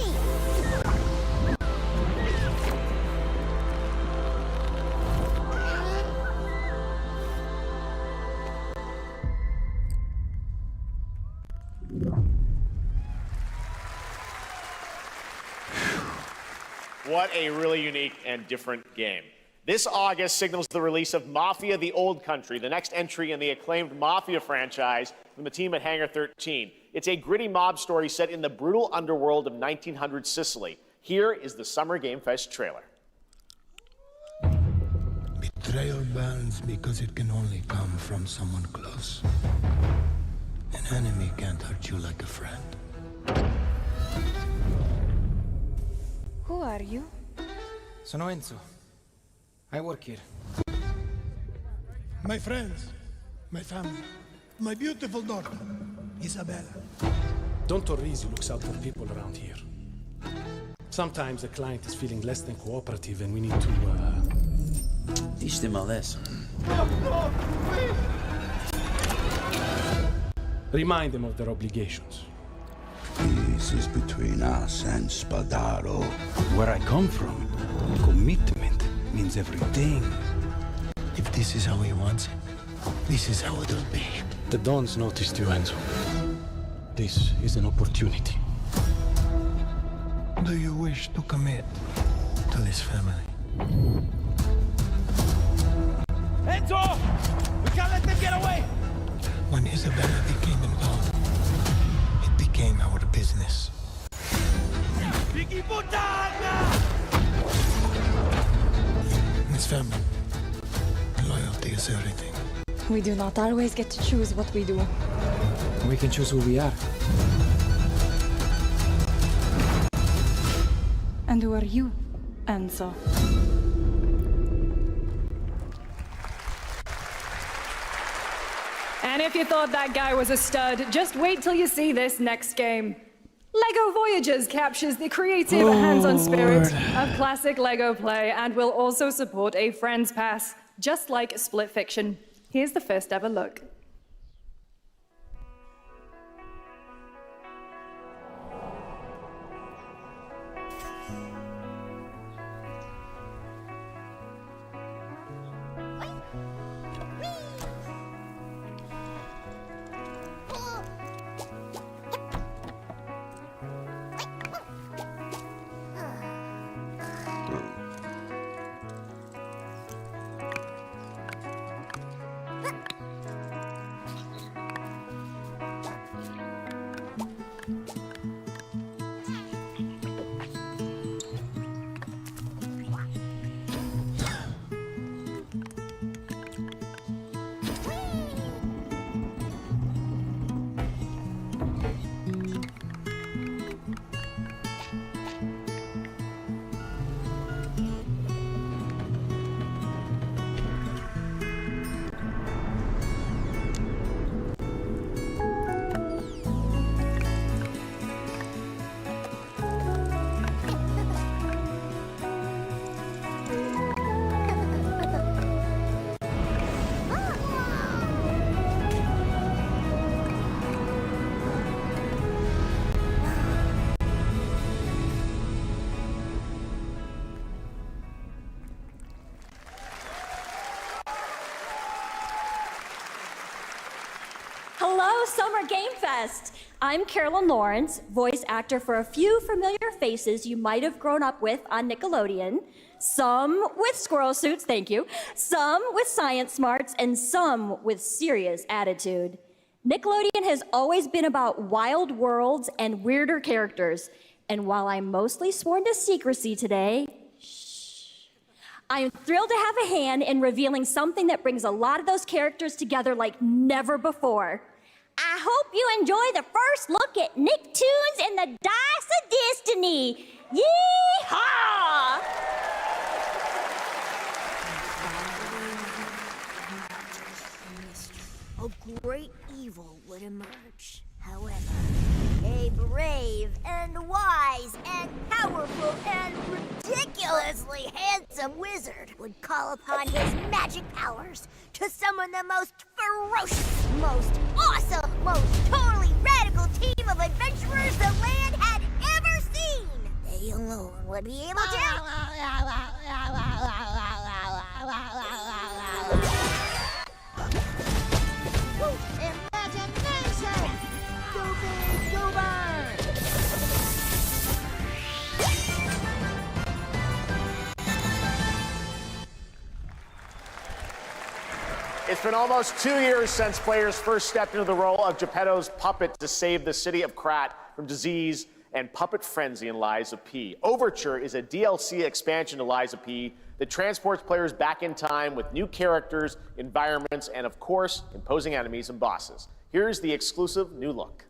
What a really unique and different game. This August signals the release of Mafia: The Old Country, the next entry in the acclaimed Mafia franchise from the team at Hangar 13. It's a gritty mob story set in the brutal underworld of 1900 Sicily. Here is the Summer Game Fest trailer. Betrayal burns because it can only come from someone close. An enemy can't hurt you like a friend. Who are you? Sono Enzo. I work here. My friends, my family, my beautiful daughter, Isabella. Don Torrisi looks out for people around here. Sometimes the client is feeling less than cooperative and we need to, teach them a lesson. Remind them of their obligations. This is between us and Spadaro. Where I come from, commitment means everything. If this is how he wants it, this is how it'll be. The Dons noticed you, Enzo. This is an opportunity. Do you wish to commit to this family? Enzo! We can't let them get away! When Isabella became involved, it became our business. Piggy puttana! This family, loyalty is everything. We do not always get to choose what we do. We can choose who we are. And who are you, Enzo? And if you thought that guy was a stud, just wait till you see this next game. LEGO Voyagers captures the creative, hands-on spirit of classic LEGO play and will also support a Friends Pass, just like Split Fiction. Here's the first ever look. Hello, Summer Game Fest! I'm Carolyn Lawrence, voice actor for a few familiar faces you might have grown up with on Nickelodeon. Some with squirrel suits, thank you. Some with science smarts, and some with serious attitude. Nickelodeon has always been about wild worlds and weirder characters. And while I'm mostly sworn to secrecy today, I am thrilled to have a hand in revealing something that brings a lot of those characters together like never before. I hope you enjoy the first look at Nicktoons and the Dice of Destiny. Yee-haw! A great evil would emerge. However, a brave and wise and powerful and ridiculously handsome wizard would call upon his magic powers to summon the most ferocious, most awesome, most totally radical team of adventurers the land had ever seen. They alone would be able to... Imagination! Go big, go burn! It's been almost 2 years since players first stepped into the role of Geppetto's puppet to save the city of Krat from disease and puppet frenzy in Lies of P. Overture is a DLC expansion to Lies of P that transports players back in time with new characters, environments, and of course, imposing enemies and bosses. Here's the exclusive new look.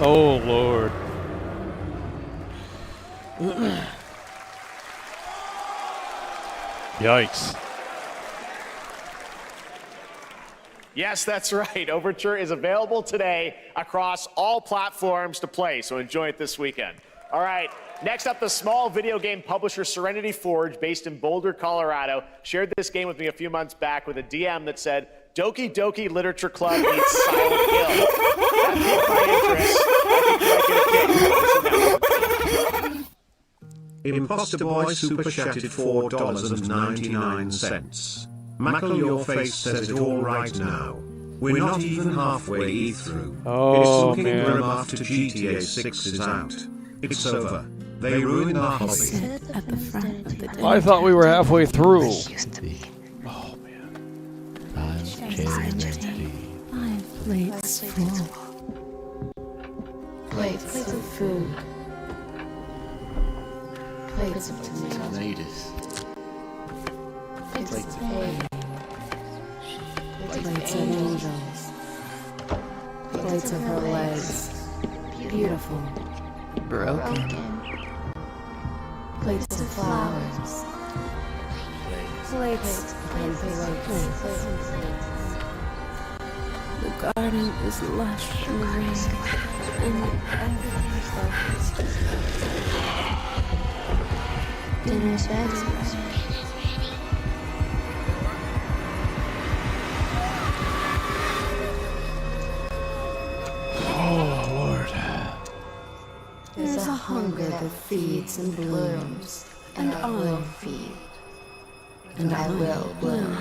Oh, Lord. Yikes. Yes, that's right. Overture is available today across all platforms to play, so enjoy it this weekend. All right, next up, the small video game publisher Serenity Forge, based in Boulder, Colorado, shared this game with me a few months back with a DM that said, Doki Doki Literature Club meets Silent Hill. That piqued my interest. Imposter Boy super chatted $4.99. Mackle your face says it all right now. We're not even halfway through. Oh, it's looking man. grim after GTA 6 is out. It's over. They ruined the hobby. I thought we were halfway through. Oh, man. Plates full. Plates of food. Plates of tomatoes. Plates of egg. Plates of angels. Plates of her legs. Beautiful. Broken. Plates of flowers. Plates and plates. The garden is lush and green, and everything's focused. Dinner's ready. Oh, Lord. There's a hunger that feeds and blooms, and I will feed, and I will bloom.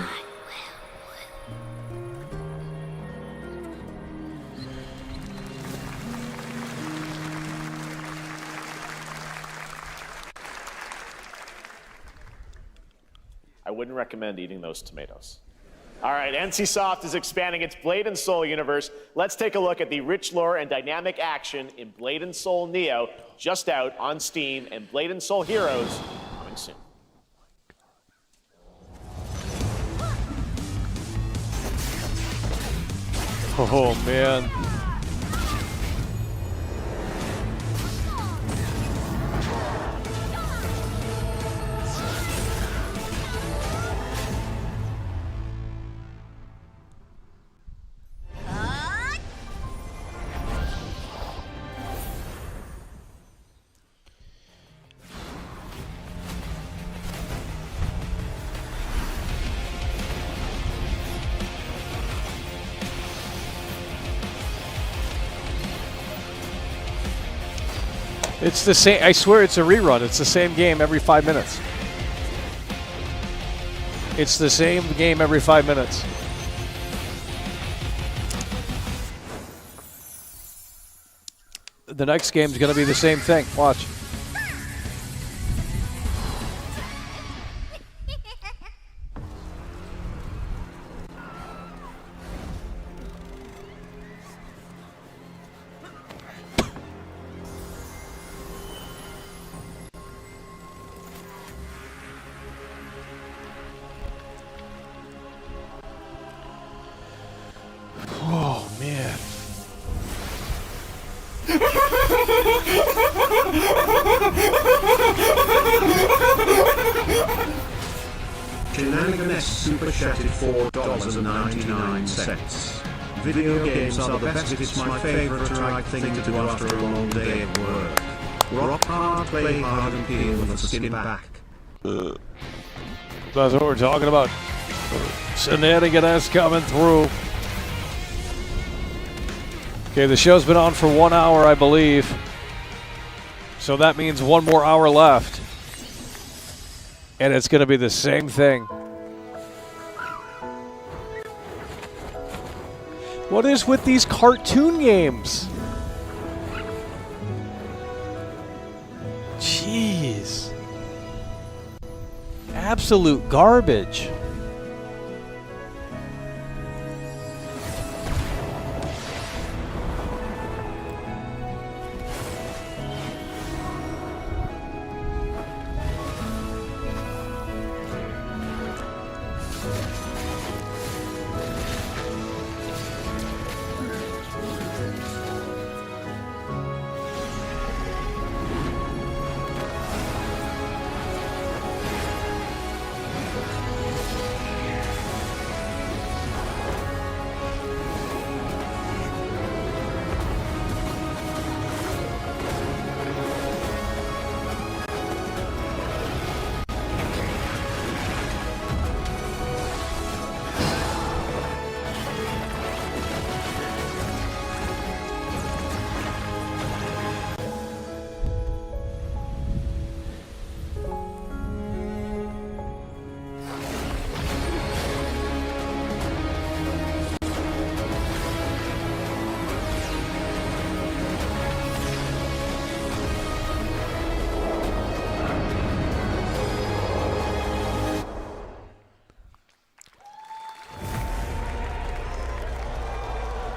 I wouldn't recommend eating those tomatoes. All right, NCSoft is expanding its Blade and Soul universe. Let's take a look at the rich lore and dynamic action in Blade and Soul Neo, just out on Steam, and Blade and Soul Heroes coming soon. Oh, man. It's the same. I swear it's a rerun. It's the same game every 5 minutes. It's the same game every 5 minutes. The next game's going to be the same thing. Watch. Oh, man. Shenanigan super chatted $4.99. Video games are the best. It's my favorite right thing to do after a long day at work. Rock hard, play hard, and peel with a skin back. That's what we're talking about. Shenanigans coming through. Okay, the show's been on for 1 hour, I believe. So that means 1 more hour left. And it's going to be the same thing. What is with these cartoon games? Jeez. Absolute garbage.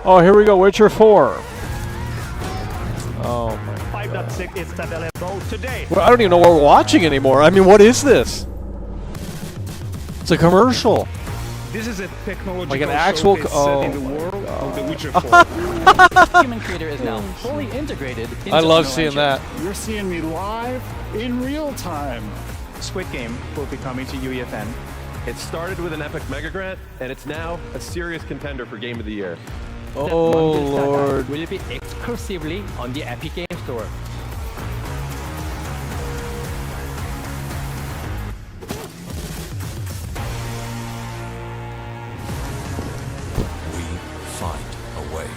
Oh, here we go. Witcher 4. Oh, my. 5.6 is available today. Well, I don't even know what we're watching anymore. I mean, what is this? It's a commercial. This is a technological like an actual set in the world of The Witcher 4. Human Creator is now fully integrated into I love Unreal seeing Engine. that. You're seeing me live in real time. Squid Game will be coming to UEFN. It started with an epic mega grant, and it's now a serious contender for Game of the Year. Oh, Lord. Will it be exclusively on the Epic Game Store? We find a way.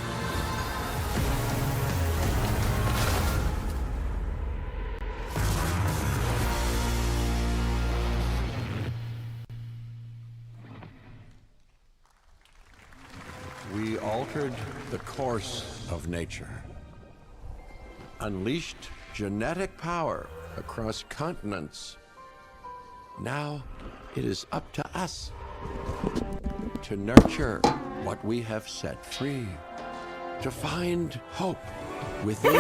We altered the course of nature, unleashed genetic power across continents. Now it is up to us to nurture what we have set free, to find hope within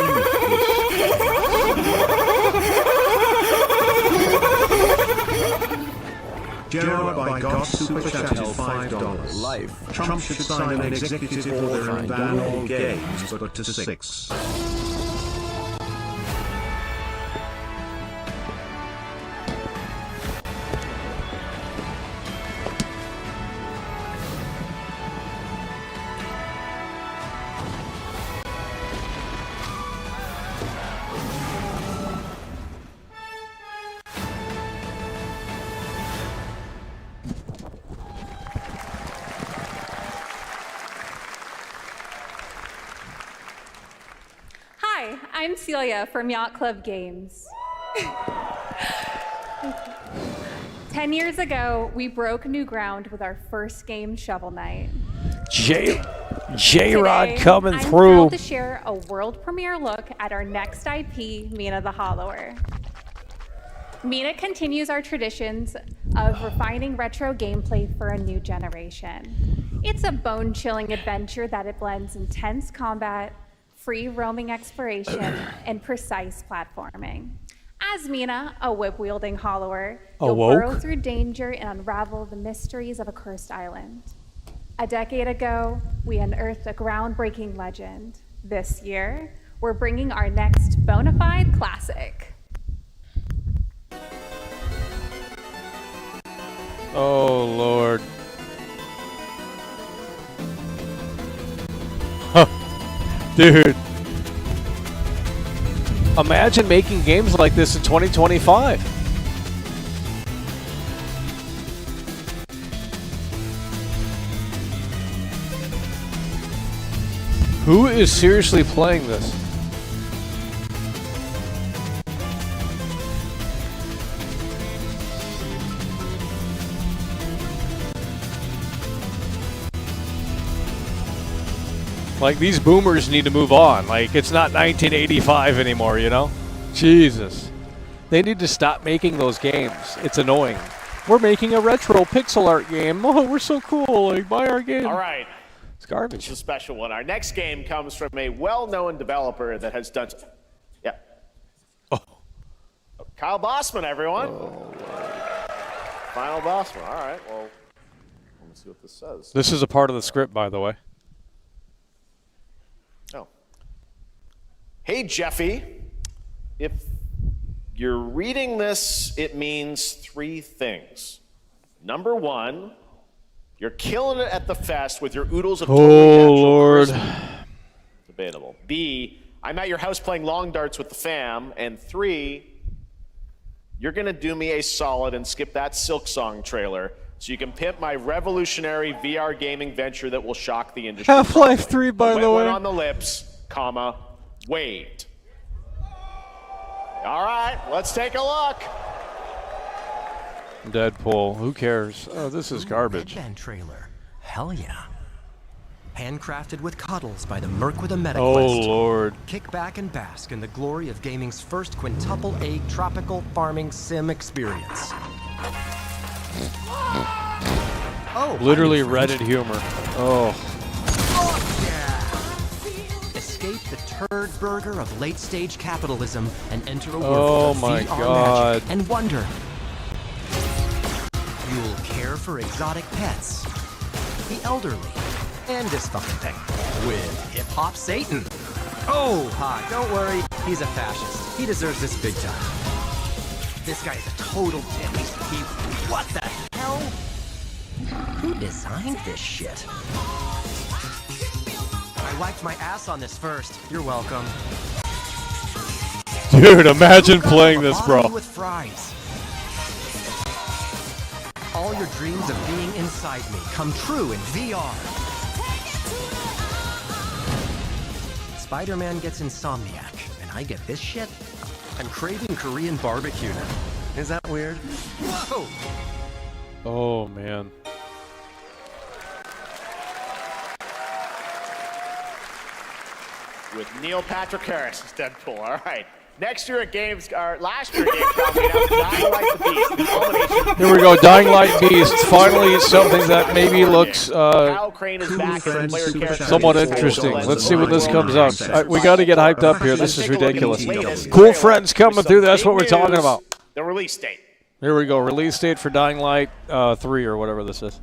Gerard by God Super Chat is $5. Life. Trump should sign an executive order and ban all games, but to 6. Hi, I'm Celia from Yacht Club Games. 10 years ago, we broke new ground with our first game, Shovel Knight. J-Rod coming I'm through. thrilled to share a world premiere look at our next IP, Mina the Hollower. Mina continues our traditions of refining retro gameplay for a new generation. It's a bone-chilling adventure that it blends intense combat, free roaming exploration, and precise platforming. As Mina, a whip-wielding hollower, you'll burrow through danger and unravel the mysteries of a cursed island. A decade ago, we unearthed a groundbreaking legend. This year, we're bringing our next bona fide classic. Oh, Lord. Huh. Dude. Imagine making games like this in 2025. Who is seriously playing this? Like, these boomers need to move on. Like, it's not 1985 anymore, you know? Jesus. They need to stop making those games. It's annoying. We're making a retro pixel art game. Oh, we're so cool. Like, buy our game. All right. It's garbage. It's a special one. Our next game comes from a well-known developer that has done... Yeah. Oh. Kyle Bossman, everyone. Oh, Final Bossman. All right, well, let me see what this says. This is a part of the script, by the way. Oh. Hey, Jeffy. If you're reading this, it means 3 things. Number 1, you're killing it at the fest with your oodles of totally natural Lord. charisma. Debatable. B, I'm at your house playing long darts with the fam. And 3, you're going to do me a solid and skip that Silk Song trailer so you can pimp my revolutionary VR gaming venture that will shock the industry. Half-Life 3, by the way. On the lips, comma, wait. All right, let's take a look. Deadpool. Who cares? Oh, this is garbage. Hitman trailer. Hell yeah. Handcrafted with cuddles by the Merc with a MetaQuest. Oh, Lord. Kick back and bask in the glory of gaming's first quintuple A tropical farming sim experience. Oh, Literally Reddit humor. Oh. Oh, yeah. third burger of late-stage capitalism and enter a Oh world my of VR God. magic and wonder. You'll care for exotic pets, the elderly, and this fucking thing with hip-hop Satan. Oh, hi, don't worry, he's a fascist. He deserves this big time. This guy's a total dimmy. What the hell? Who designed this shit? I wiped my ass on this first. You're welcome. Dude, imagine playing this, bro. With fries. All your dreams of being inside me come true in VR. Spider-Man gets Insomniac, and I get this shit? I'm craving Korean barbecue now. Is that weird? Whoa! Oh, man. With Neil Patrick Harris as Deadpool. All right. Next year at Games, or last year at Gamescom, we announced Dying Light the Beast, the culmination. Here we go, Dying Light Beast. Finally, something that maybe looks Kyle Crane is back as a player character. somewhat interesting. Let's see when this comes out. We got to get hyped up here. This is ridiculous. Cool Friends coming through. That's what we're talking about. The release date. Here we go. Release date for Dying Light 3 or whatever this is.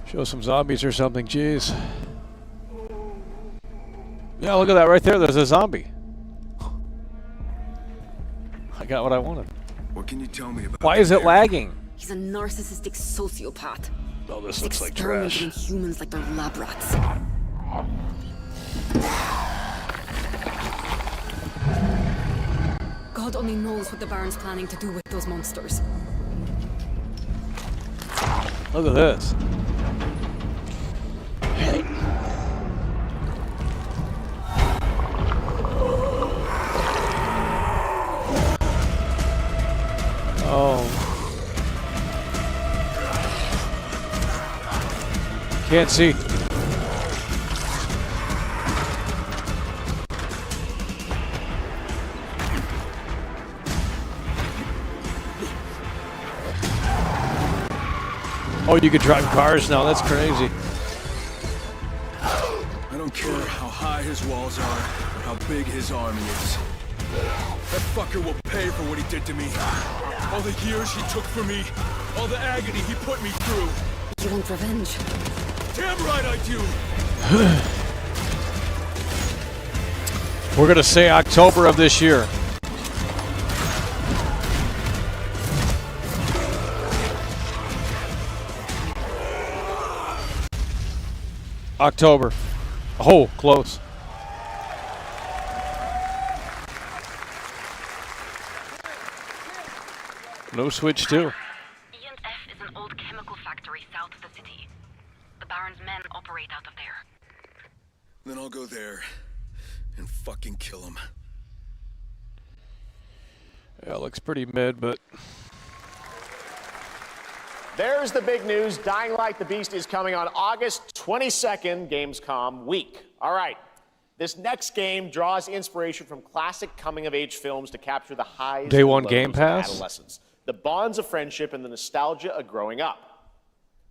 Show some zombies or something. Jeez. Yeah, look at that right there. There's a zombie. I got what I wanted. What can you tell me about? Why is it lagging? He's a narcissistic sociopath. Oh, this looks like trash. Experimenting humans like they're lab rats. God only knows what the Baron's planning to do with those monsters. Look at this. Oh. Can't see. Oh, you could drive cars now. That's crazy. I don't care how high his walls are or how big his army is. That fucker will pay for what he did to me. All the years he took from me. All the agony he put me through. You want revenge? Damn right I do! We're going to say October of this year. October. Oh, close. No Switch 2. E&F is an old chemical factory south of the city. The Baron's men operate out of there. Then I'll go there and fucking kill him. Yeah, looks pretty mid, but... There's the big news. Dying Light the Beast is coming on August 22nd, Gamescom week. All right. This next game draws inspiration from classic coming-of-age films to capture the highs Day one and lows Game of Pass? adolescence, the bonds of friendship, and the nostalgia of growing up.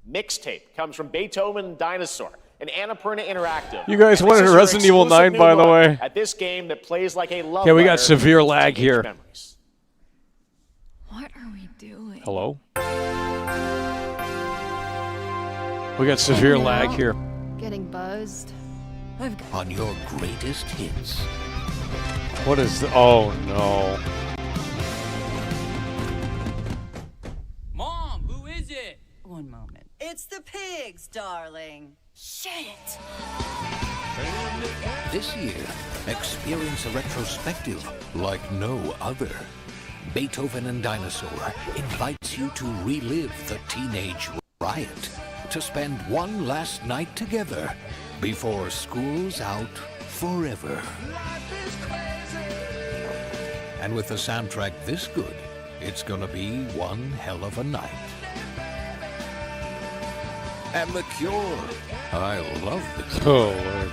Mixtape comes from Beethoven and Dinosaur, an Annapurna Interactive. You guys wanted This is your Resident Evil exclusive 9, new by the look way. At this game that plays like a love Yeah, we got letter severe to lag teenage here. memories. What are we doing? Hello? We got severe lag here. Getting buzzed. On your greatest hits. What is the... Oh, no. Mom, who is it? One moment. It's the pigs, darling. Shit! This year, experience a retrospective like no other. Beethoven and Dinosaur invites you to relive the teenage riot, to spend one last night together before school's out forever. And with a soundtrack this good, it's gonna be one hell of a night. And The Cure. I love The Cure. Oh, Lord.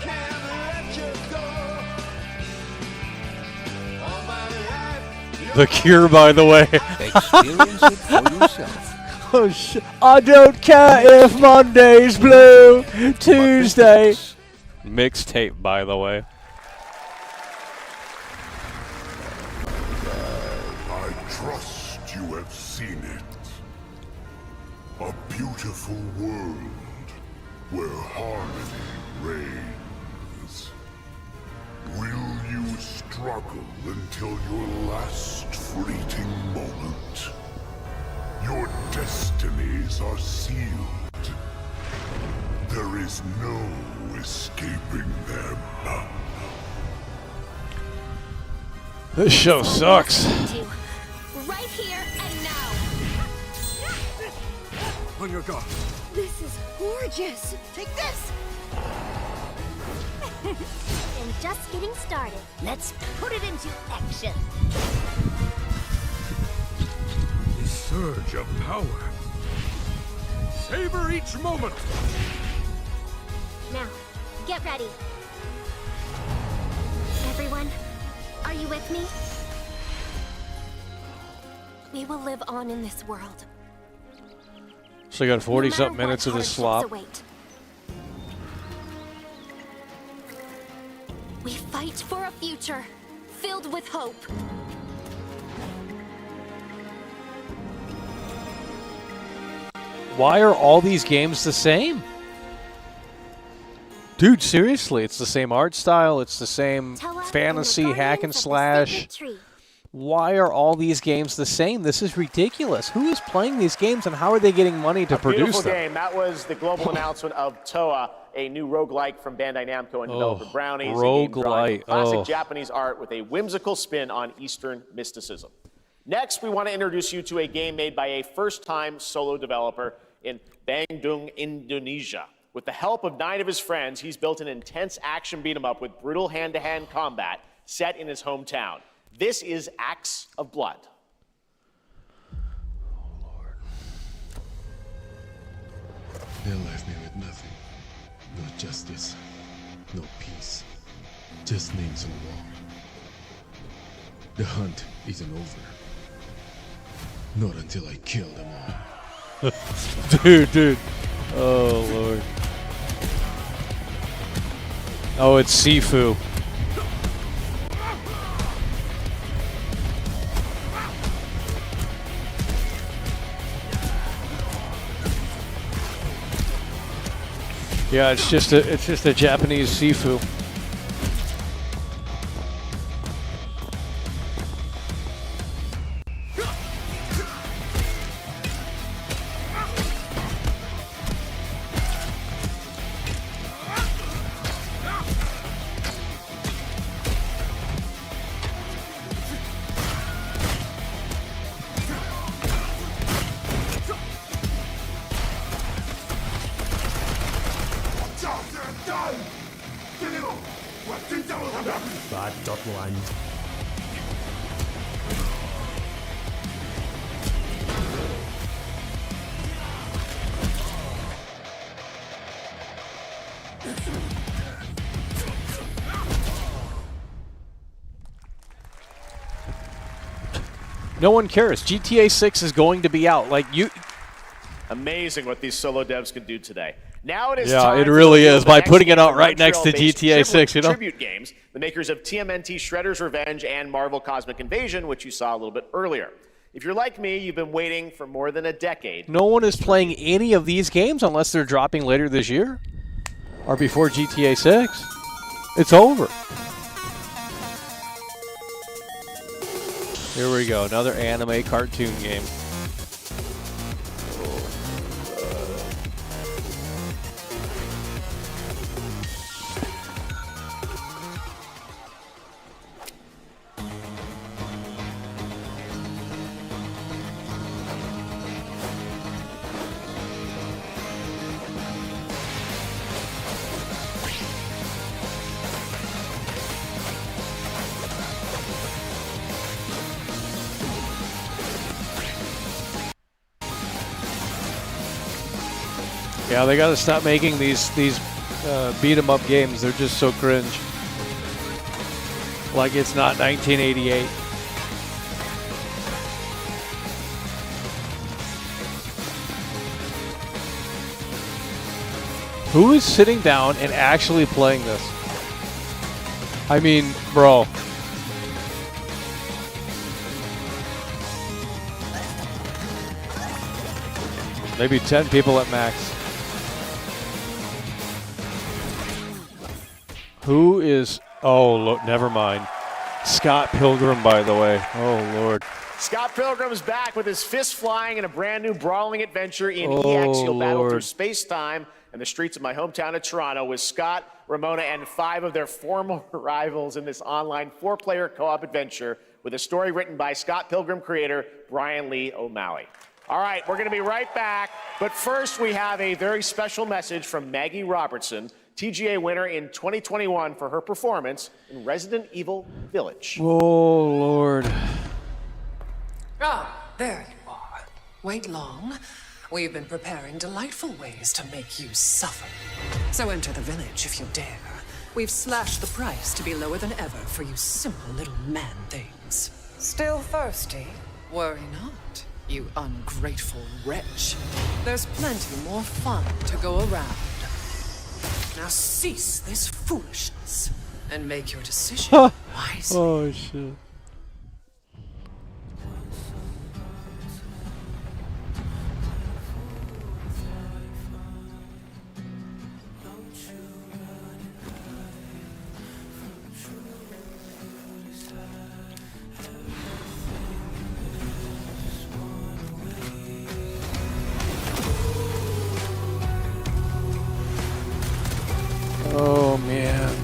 The Cure, by the way. Experience it for yourself. Oh, I don't care if Monday's blue, Tuesday. Mixtape, by the way. I trust you have seen it. A beautiful world where harmony reigns. Will you struggle until your last fleeting moment? Your destinies are sealed. There is no escaping them. This show sucks. Right here and now. On your guard. This is gorgeous. Take this. And just getting started. Let's put it into action. A surge of power. Savor each moment. Now, get ready. Everyone, are you with me? We will live on in this world. So you got 40-something minutes of this slop. We fight for a future filled with hope. Why are all these games the same? Dude, seriously, it's the same art style, it's the same fantasy hack and slash. Why are all these games the same? This is ridiculous. Who is playing these games and how are they getting money to produce Beautiful them? game. That was the global announcement of Toa, a new roguelike from Bandai Namco and developer Brownies. Roguelike. Classic Japanese art with a whimsical spin on Eastern mysticism. Next, we want to introduce you to a game made by a first-time solo developer in Bandung, Indonesia. With the help of 9 of his friends, he's built an intense action beat-em-up with brutal hand-to-hand combat set in his hometown. This is Acts of Blood. They left me with nothing. No justice, no peace. Just names on the wall. The hunt isn't over. Not until I kill them all. Dude. Oh, Lord. Oh, it's Sifu. Yeah, it's just a Japanese Sifu. Bad Dotland. No one cares. GTA 6 is going to be out. Like you. Amazing what these solo devs can do today. Now it is yeah, time it to really reveal is. the By next putting it game out from right next to Montreal-based GTA 6, you know. Tribute Games, the makers of TMNT Shredder's Revenge and Marvel Cosmic Invasion, which you saw a little bit earlier. If you're like me, you've been waiting for more than a decade. No one is playing any of these games unless they're dropping later this year or before GTA 6. It's over. Here we go. Another anime cartoon game. Yeah, they got to stop making these beat 'em up games. They're just so cringe. Like it's not 1988. Who is sitting down and actually playing this? I mean, bro. Maybe 10 people at max. Who is... Oh, look, never mind. Scott Pilgrim, by the way. Oh, Lord. Scott Pilgrim's back with his fist flying in a brand new brawling adventure in EX. You'll battle through space-time and the streets of my hometown of Toronto with Scott, Ramona, and 5 of their former rivals in this online 4-player co-op adventure with a story written by Scott Pilgrim creator Brian Lee O'Malley. All right, we're going to be right back, but first we have a very special message from Maggie Robertson, TGA winner in 2021 for her performance in Resident Evil Village. Oh, Lord. Ah, there you are. Wait long. We've been preparing delightful ways to make you suffer. So enter the village if you dare. We've slashed the price to be lower than ever for you simple little man things. Still thirsty? Worry not, you ungrateful wretch. There's plenty more fun to go around. Now cease this foolishness and make your decision wisely. Oh, shit. Oh, man.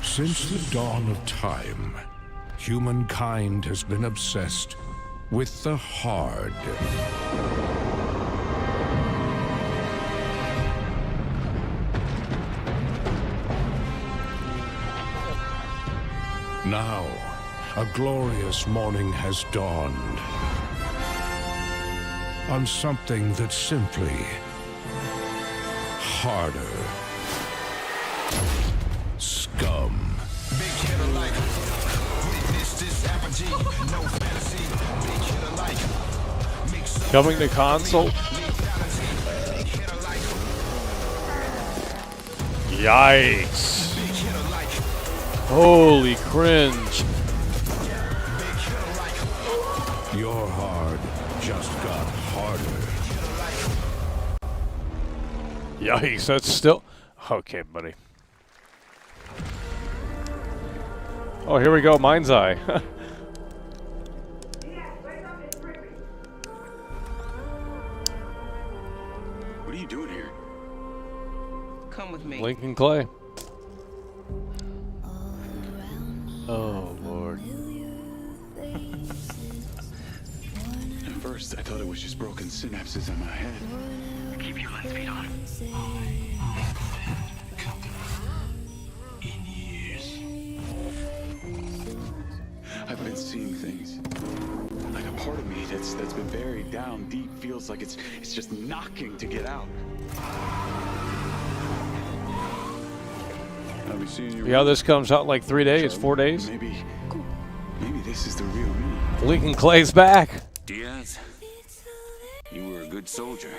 Since the dawn of time, humankind has been obsessed with the hard. Now, a glorious morning has dawned on something that's simply harder. Scum. Coming to console. Yikes. Holy cringe. Your hard just got harder. Yikes, that's still... Okay, buddy. Oh, here we go, Mind's Eye. What are you doing here? Come with me. Lincoln Clay. Oh, Lord. At first, I thought it was just broken synapses in my head. Keep your lens feed on. I've been seeing things. Like a part of me that's been buried down deep feels like it's just knocking to get out. I'll be seeing you. Yeah, this comes out in like 3 days, 4 days. Maybe this is the real me. Lincoln Clay's back. Diaz, you were a good soldier.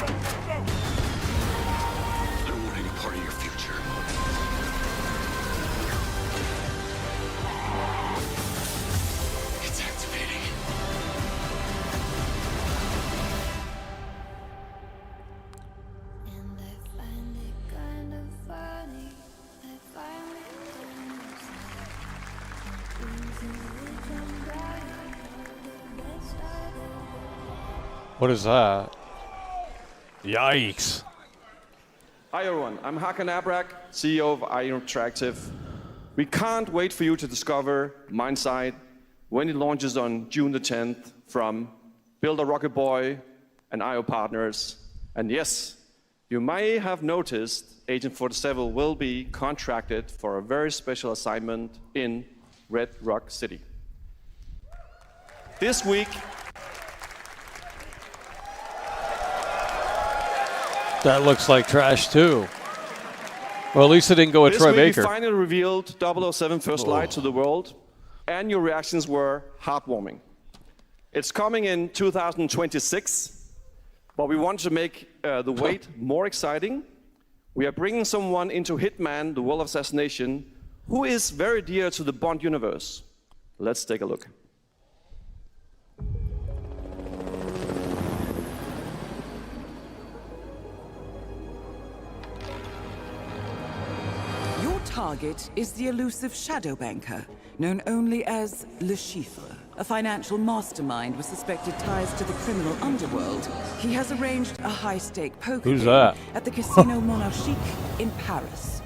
I don't want any part of your future. It's activating. What is that? Yikes. Hi everyone, I'm Hakan Abrak, CEO of IO Interactive. We can't wait for you to discover Mindside when it launches on June the 10th from Builder Rocket Boy and IO partners. And yes, You may have noticed Agent 47 will be contracted for a very special assignment in Red Rock City. This week, That looks like trash too. Well, at least it didn't go with Troy this week Baker. we finally revealed 007 First Light to the world, and your reactions were heartwarming. It's coming in 2026, but we want to make the wait more exciting. We are bringing someone into Hitman, the World of Assassination, who is very dear to the Bond universe. Let's take a look. Your target is the elusive shadow banker, known only as Le Chiffre, a financial mastermind with suspected ties to the criminal underworld. He has arranged a high-stake poker Who's game that? at the Casino Monarchique in Paris.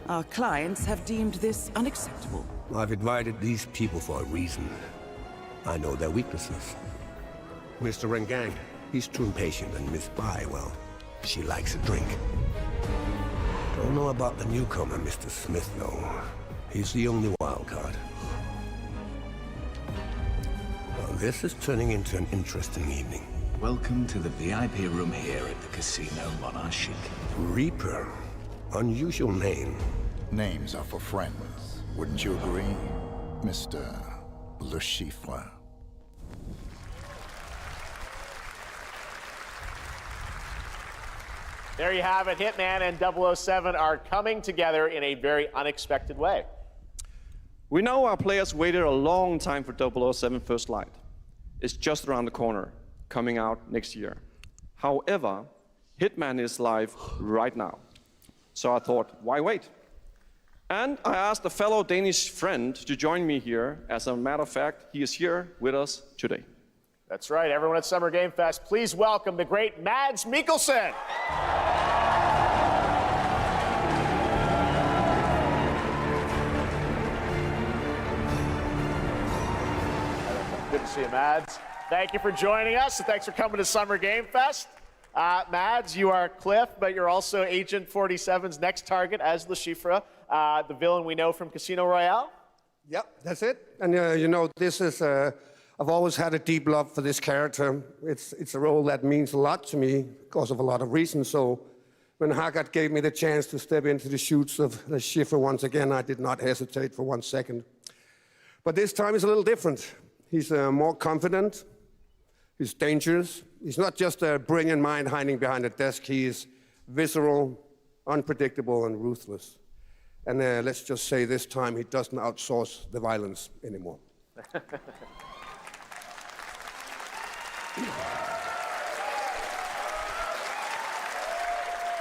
Our clients have deemed this unacceptable. I've invited these people for a reason. I know their weaknesses. Mr. Rengang, he's too impatient, and Miss Bai, well, she likes a drink. Don't know about the newcomer, Mr. Smith, though. He's the only wild card. Well, this is turning into an interesting evening. Welcome to the VIP room here at the Casino Monarchique. Reaper. Unusual name. Names are for friends. Wouldn't you agree, Mr. Le Chiffre? There you have it. Hitman and 007 are coming together in a very unexpected way. We know our players waited a long time for 007 First Light. It's just around the corner, coming out next year. However, Hitman is live right now. So I thought, why wait? And I asked a fellow Danish friend to join me here. As a matter of fact, he is here with us today. That's right. Everyone at Summer Game Fest, please welcome the great Mads Mikkelsen. Good to see you, Mads. Thank you for joining us, and thanks for coming to Summer Game Fest. Mads, you are Cliff, but you're also Agent 47's next target as Le Chiffre, the villain we know from Casino Royale. Yep, that's it. And you know, this is, I've always had a deep love for this character. It's a role that means a lot to me because of a lot of reasons. So when Haggard gave me the chance to step into the shoes of Le Chiffre once again, I did not hesitate for 1 second. But this time is a little different. He's more confident. He's dangerous. He's not just a brilliant mind hiding behind a desk. He is visceral, unpredictable, and ruthless. And let's just say this time he doesn't outsource the violence anymore.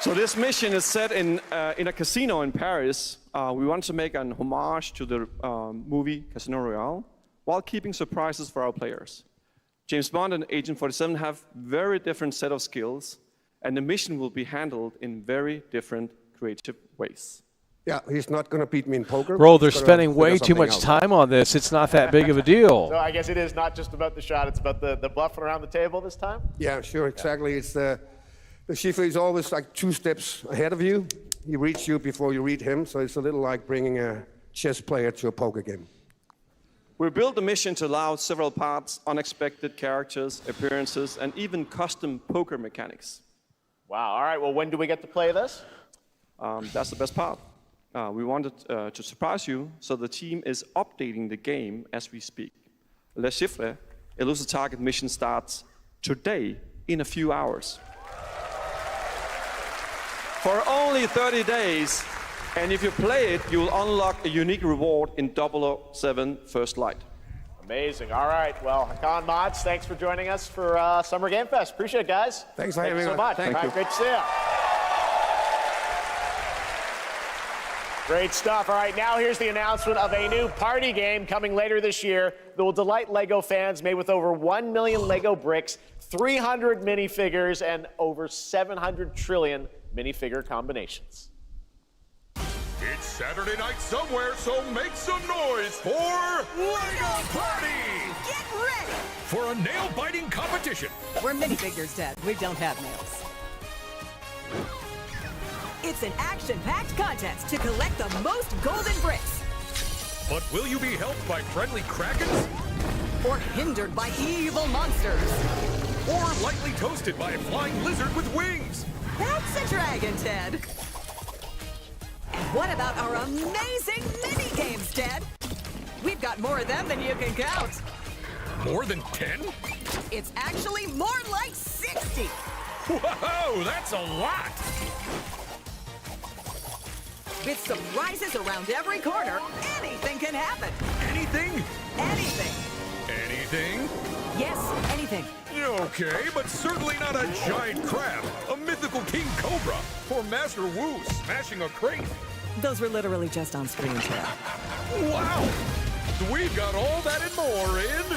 So this mission is set in a casino in Paris. We want to make an homage to the movie Casino Royale while keeping surprises for our players. James Bond and Agent 47 have very different set of skills, and the mission will be handled in very different creative ways. Yeah, he's not going to beat me in poker. Bro, they're spending way too much time on this. It's not that big of a deal. So I guess it is not just about the shot, it's about the bluffing around the table this time? Yeah, sure, exactly. Yeah. It's the Chiffre is always like 2 steps ahead of you. He reads you before you read him, so it's a little like bringing a chess player to a poker game. We built the mission to allow several parts, unexpected characters, appearances, and even custom poker mechanics. Wow, all right, well, when do we get to play this? That's the best part. We wanted to surprise you, so the team is updating the game as we speak. Le Chiffre, Elusive Target mission starts today in a few hours. For only 30 days, and if you play it, you will unlock a unique reward in 007 First Light. Amazing. All right. Well, Hakan Mods, thanks for joining us for Summer Game Fest. Appreciate it, guys. Thanks for having me. So much. Thank you. Great to see you. Great stuff. All right, now here's the announcement of a new party game coming later this year that will delight LEGO fans, made with over 1 million LEGO bricks, 300 minifigures, and over 700 trillion minifigure combinations. It's Saturday night somewhere, so make some noise for LEGO Party! Get ready! For a nail-biting competition. We're minifigures, Dad. We don't have nails. It's an action-packed contest to collect the most golden bricks. But will you be helped by friendly krakens? Or hindered by evil monsters. Or lightly toasted by a flying lizard with wings? That's a dragon, Ted. And what about our amazing mini-games, Ted? We've got more of them than you can count. More than 10? It's actually more like 60. Whoa, that's a lot! With surprises around every corner, anything can happen. Anything? Anything. Anything? Yes, anything. Okay, but certainly not a giant crab, a mythical king cobra, or Master Wu smashing a crate. Those were literally just on screen, Ted. Wow! We've got all that and more in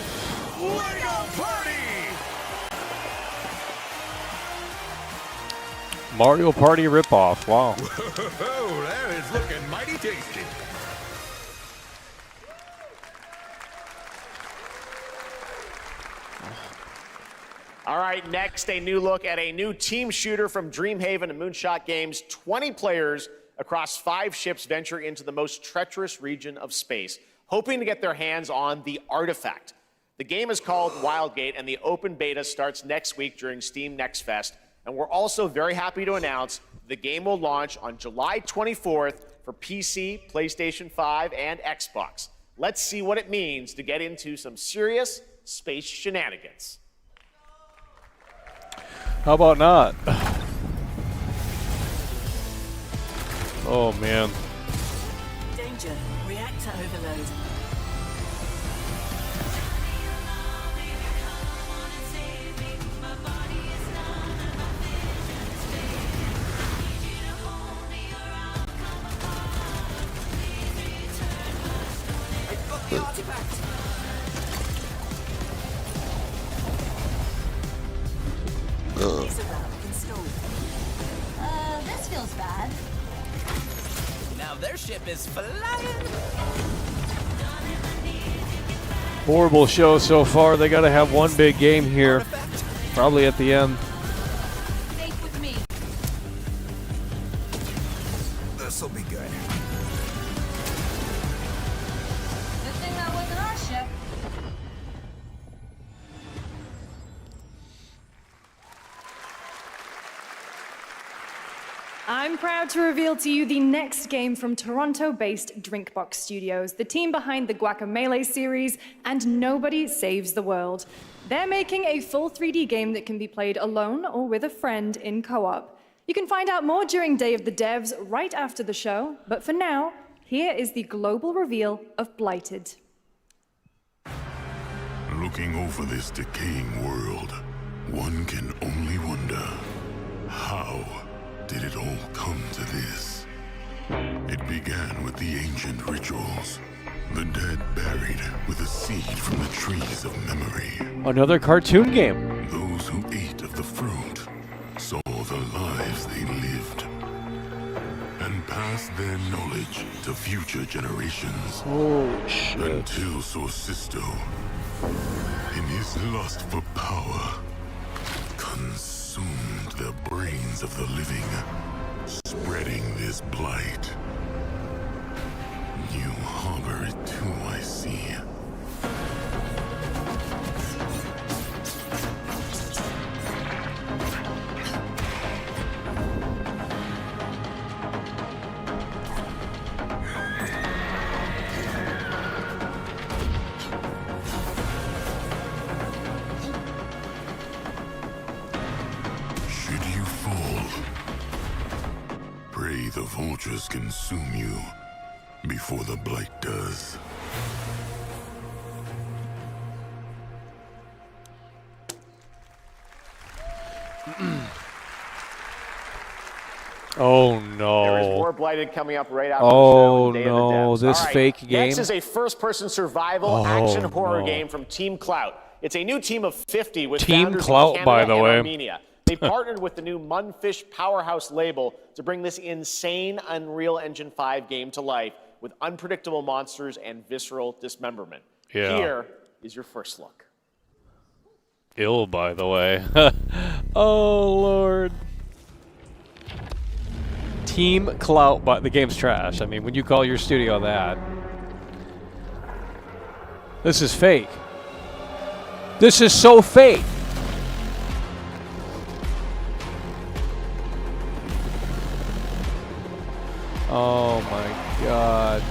LEGO Party! Mario Party ripoff. Wow. Whoa, that is looking mighty tasty. All right, next, a new look at a new team shooter from Dreamhaven and Moonshot Games. 20 players across 5 ships venture into the most treacherous region of space, hoping to get their hands on the artifact. The game is called Wildgate, and the open beta starts next week during Steam Next Fest. And we're also very happy to announce the game will launch on July 24th for PC, PlayStation 5, and Xbox. Let's see what it means to get into some serious space shenanigans. How about not? Oh, man. Danger. Reactor overload. The artifact. This feels bad. Now their ship is flying. Horrible show so far. They got to have one big game here. Probably at the end. Safe with me. This'll be good. Good thing that wasn't our ship. I'm proud to reveal to you the next game from Toronto-based Drinkbox Studios, the team behind the Guacamelee series and Nobody Saves the World. They're making a full 3D game that can be played alone or with a friend in co-op. You can find out more during Day of the Devs right after the show, but for now, here is the global reveal of Blighted. Looking over this decaying world, one can only wonder, how did it all come to this? It began with the ancient rituals. The dead buried with a seed from the trees of memory. Another cartoon game. Those who ate of the fruit saw the lives they lived and passed their knowledge to future generations. Holy shit. Until Sorcisto, in his lust for power, consumed the brains of the living, spreading this blight. You harbor it too, I see. Should you fall, pray the vultures consume you before the blight does. Oh no. There is more Blighted coming up right after Oh the show. no, this fake game. Next is a first-person survival action horror game from Team Clout. It's a new team of 50 with Team founders Clout, in Canada by the and way. Armenia. They partnered with the new Munfish Powerhouse label to bring this insane Unreal Engine 5 game to life with unpredictable monsters and visceral dismemberment. Yeah. Here is your first look. Ill, by the way. Oh, Lord. team clout, but the game's trash. I mean, when you call your studio that, this is fake. This is so fake. Oh my God.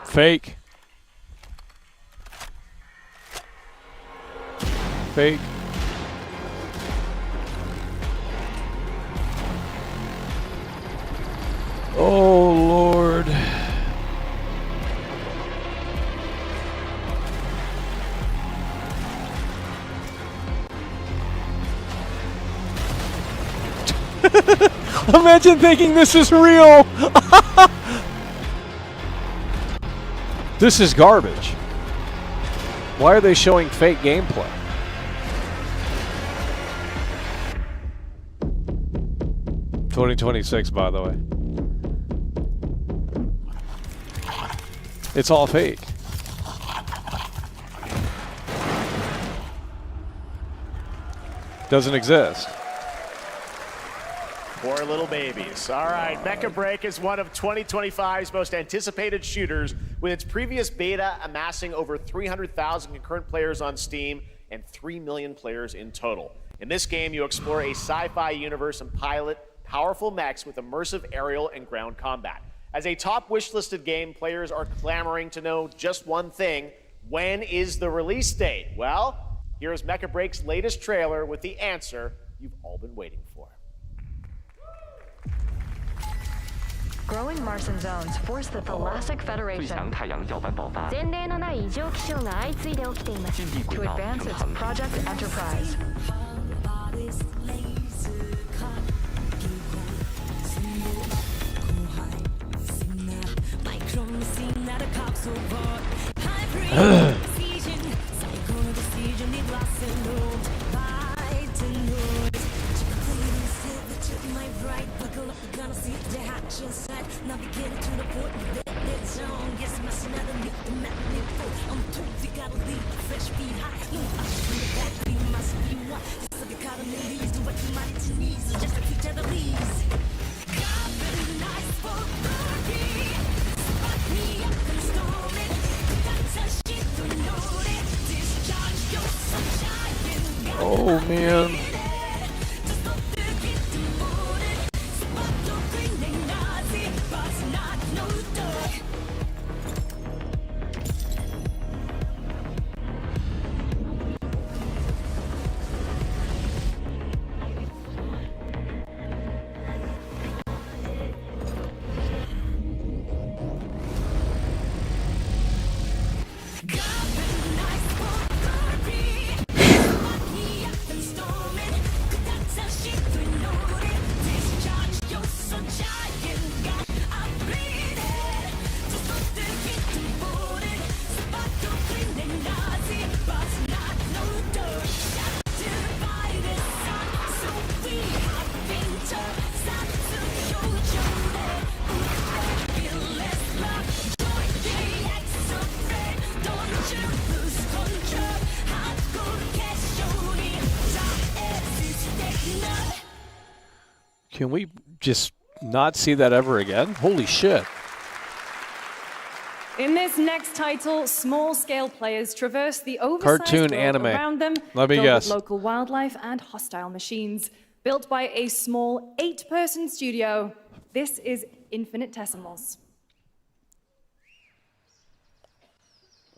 Fake. Fake. Oh, Lord. Imagine thinking this is real. This is garbage. Why are they showing fake gameplay? $2026, by the way. It's all fake. Doesn't exist. Poor little babies. All right, Mecha Break is one of 2025's most anticipated shooters, with its previous beta amassing over 300,000 concurrent players on Steam and 3 million players in total. In this game, you explore a sci-fi universe and pilot powerful mechs with immersive aerial and ground combat. As a top wish-listed game, players are clamoring to know just one thing: when is the release date? Well, here's Mecha Break's latest trailer with the answer you've all been waiting for. Growing Martian zones force the Thalassic Federation to advance its Project Enterprise. Oh, man. Can we just not see that ever again? Holy shit. In this next title, small-scale players traverse the oversized Cartoon world anime. around them, Let me filled guess. with local wildlife and hostile machines. Built by a small 8-person studio, this is Infinitesimals.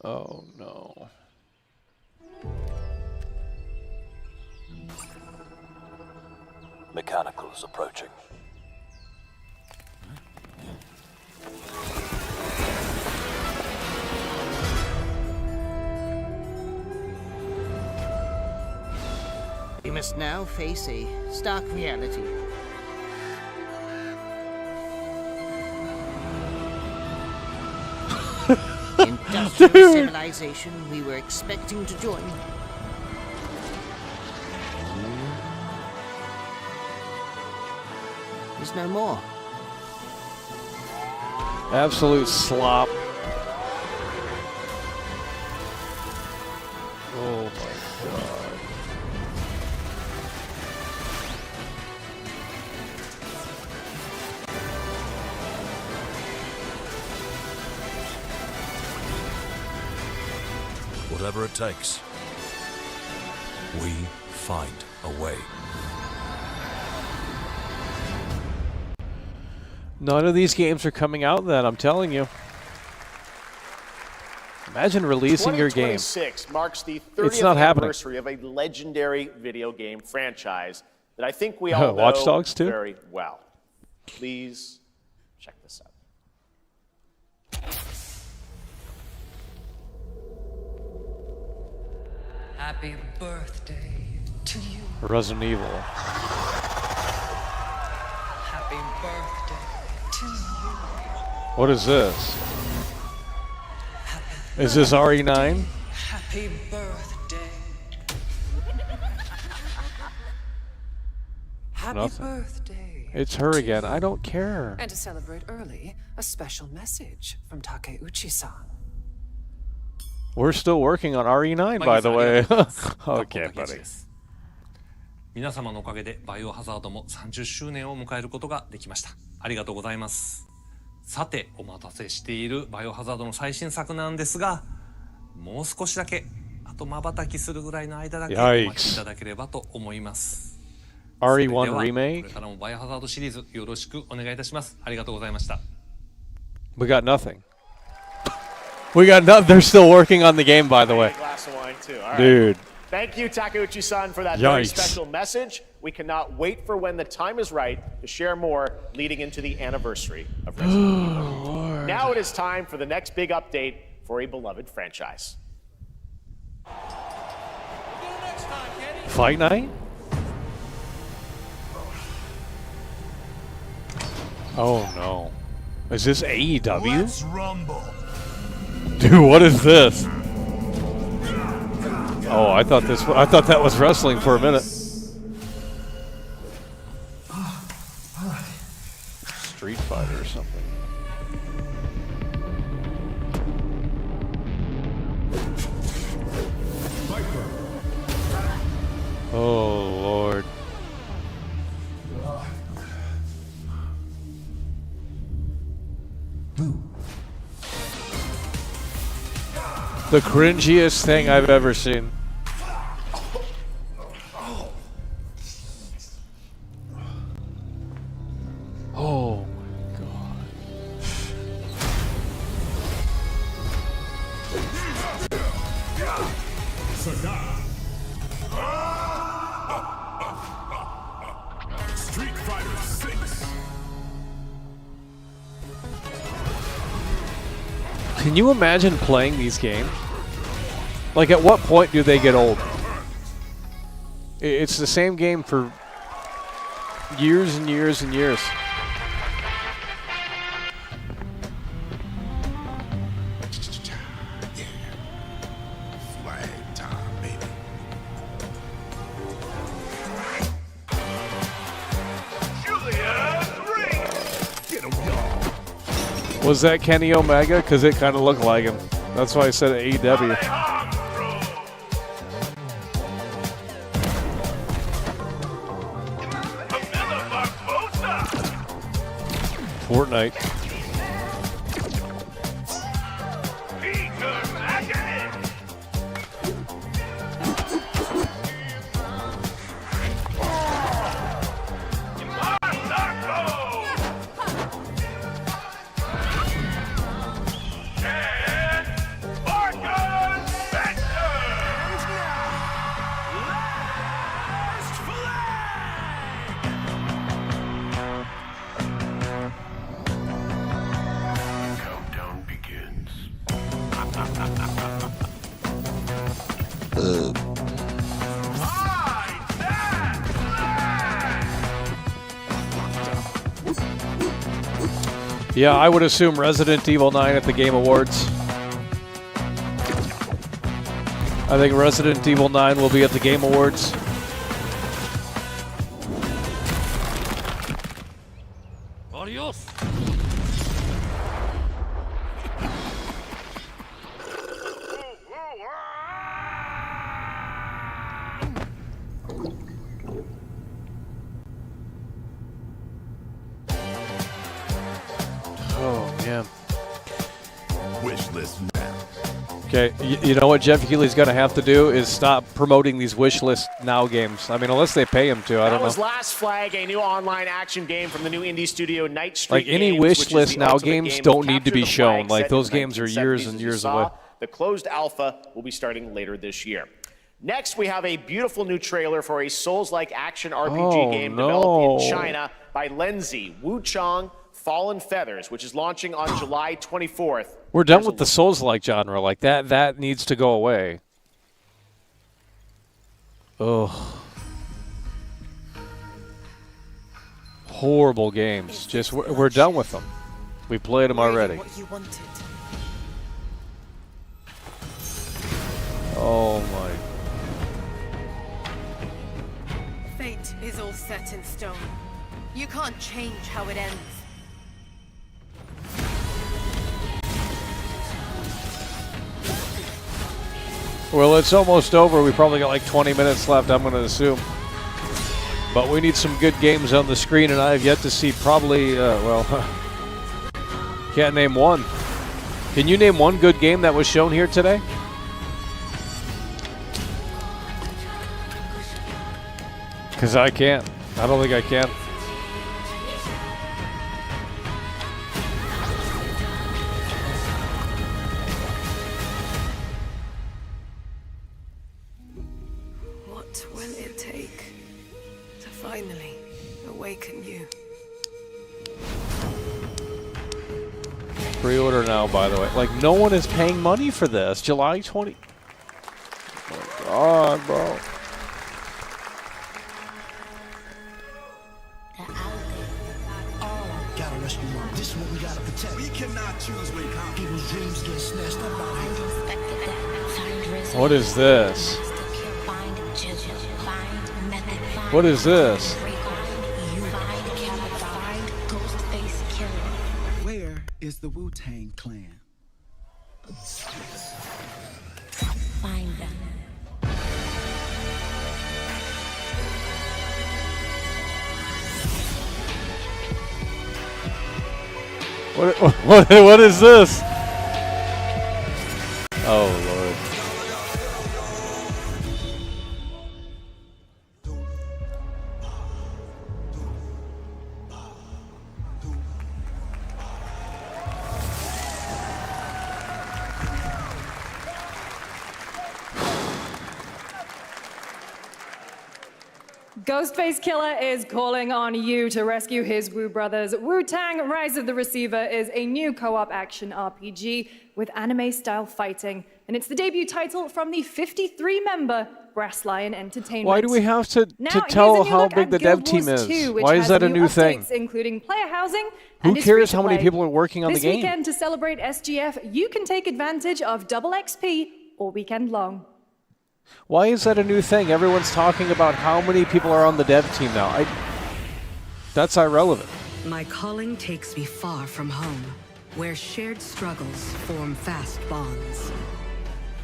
Oh, no. Mechanicals approaching. We must now face a stark reality. Industrial civilization we were expecting to join is no more. Absolute slop. whatever it takes. We find a way. None of these games are coming out then, I'm telling you. Imagine releasing your game. 2026 marks the It's 30th not happening. anniversary of a legendary video game franchise that I think we all Watch know Dogs too? very well. Please check this out. Happy birthday to you. Resident Evil. Happy birthday to you. What is this? Is this RE9? Happy birthday. Happy Nothing. birthday. It's her again. I don't care. And to celebrate early, a special message from Takeuchi-san. We're still working on RE9, by the way. Okay, buddy. 皆様のおかげでバイオハザードも30周年を迎えることができました。ありがとうございます。さて、お待たせしているバイオハザードの最新作なんですが、もう少しだけ、あと瞬きするぐらいの間だけお待ちいただければと思います。RE1 これ remake? からもバイオハザードシリーズよろしくお願いいたします。ありがとうございました。We got nothing. We got nothing. They're still working on the game, by the way. Glass of wine too. All right. Dude. Thank you, Takeuchi-san, for that very Yikes. special message. We cannot wait for when the time is right to share more leading into the anniversary of Resident Evil. Now it is time for the next big update for a beloved franchise. Fight Night? Oh no. Is this AEW? Let's rumble. Dude, what is this? Oh, I thought that was wrestling for a minute. Street Fighter or something. Oh Lord. The cringiest thing I've ever seen. Oh my God. Street Fighter 6. Can you imagine playing these games? Like, at what point do they get old? It's the same game for years and years and years. Flag time, baby. Get him, y'all. Was that Kenny Omega? Because it kind of looked like him. That's why I said AEW. Fortnite. Countdown begins. Yeah, I would assume Resident Evil 9 at the Game Awards. I think Resident Evil 9 will be at the Game Awards. Adios. Oh, man. Wish list now. Okay, you know what Geoff Keighley's going to have to do is stop promoting these wish list now games. I mean, unless they pay him to, I don't know. That was Last Flag, a new online action game from the new indie studio Night Street Like any Games, wish which is list the now ultimate games game don't of need to capture be the shown. flag Like set in those the games are years 1970s, and as you years saw. away. The closed alpha will be starting later this year. Next, we have a beautiful new trailer for a Souls-like action RPG game developed in China by Lenzi, Wuchang Fallen Feathers, which is launching on July 24th. We're done with the Souls-like genre. Like that needs to go away. Ugh. Horrible games. Just we're done with them. We played them already. Oh my. Fate is all set in stone. You can't change how it ends. Well, it's almost over. We probably got like 20 minutes left, I'm going to assume. But we need some good games on the screen, and I have yet to see probably, can't name one. Can you name one good game that was shown here today? Because I can't. I don't think I can. What will it take to finally awaken you? Pre-order now, by the way. Like, no one is paying money for this. July 20. Oh, my God, bro. Gotta rescue one. This is what we gotta protect. We cannot choose when people's dreams get snatched up out here. What is this? What is this? Where is the Wu-Tang Clan? Find them. What is this? Oh, Lord. Ghostface Killer is calling on you to rescue his Wu brothers. Wu-Tang Rise of the Receiver is a new co-op action RPG with anime-style fighting, and it's the debut title from the 53-member Brass Lion Entertainment. Why do we have to Now, tell here's a new how look big at the Guild dev team Wars is? 2, which Why is has that a new updates, thing? including player housing Who and is cares how free to many play. people are working on this the game? weekend, to celebrate SGF, you can take advantage of double XP all weekend long. Why is that a new thing? Everyone's talking about how many people are on the dev team now. That's irrelevant. My calling takes me far from home, where shared struggles form fast bonds.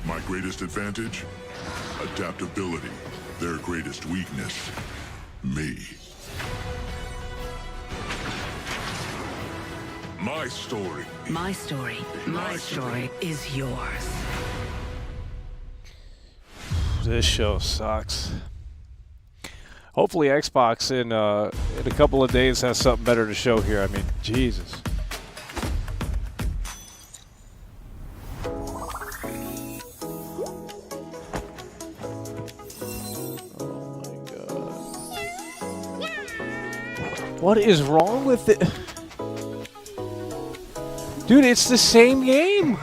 My greatest advantage? Adaptability. Their greatest weakness? Me. My story. My story. My story is yours. This show sucks. Hopefully Xbox in a couple of days has something better to show here. I mean, Jesus. What is wrong with it? Dude, it's the same game.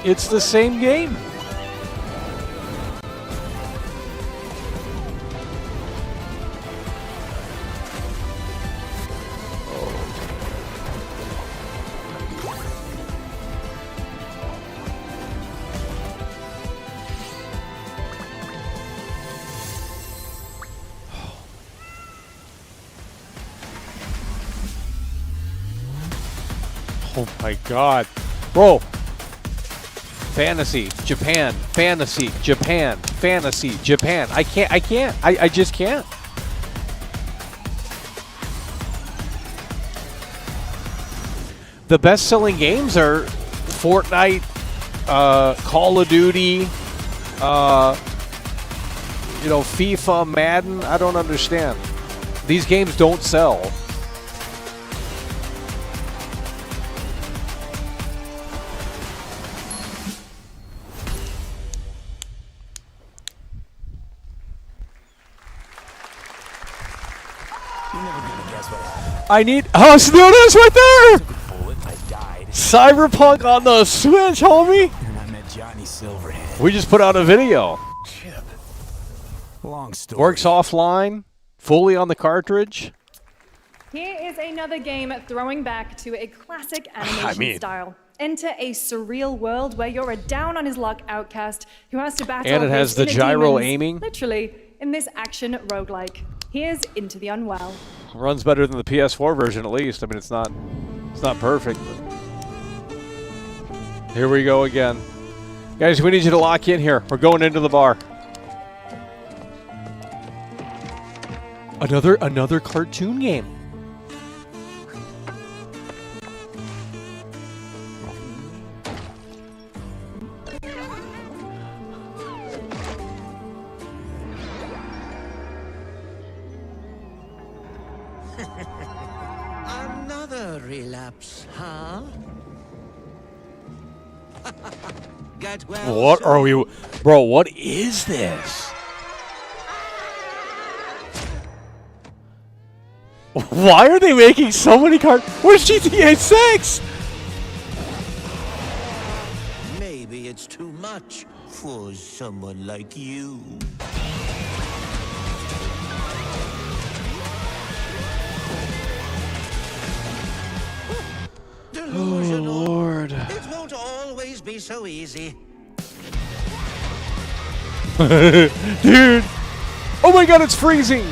It's the same game. Oh my God. Bro. Fantasy, Japan, fantasy, Japan, fantasy, Japan. I can't. I just can't. The best-selling games are Fortnite, Call of Duty, FIFA, Madden. I don't understand. These games don't sell. I need. Oh, there it is right there! Cyberpunk on the Switch, homie! And I met Johnny Silverhand. We just put out a video. Chip. Long story. Works offline, fully on the cartridge. Here is another game throwing back to a classic animation style. Enter a surreal world where you're a down-on-his-luck outcast who has to battle and it has the inner gyro demons, aiming. literally, in this action roguelike. Here's Into the Unwell. Runs better than the PS4 version, at least. I mean, it's not perfect. But here we go again. Guys, we need you to lock in here. We're going into the bar. Another cartoon game. Another relapse, huh? Get well. What are we... Bro, what is this? Why are they making so many cards? Where's GTA 6? Maybe it's too much for someone like you. Delusional. Oh, Lord. It won't always be so easy. Dude. Oh my god, it's freezing.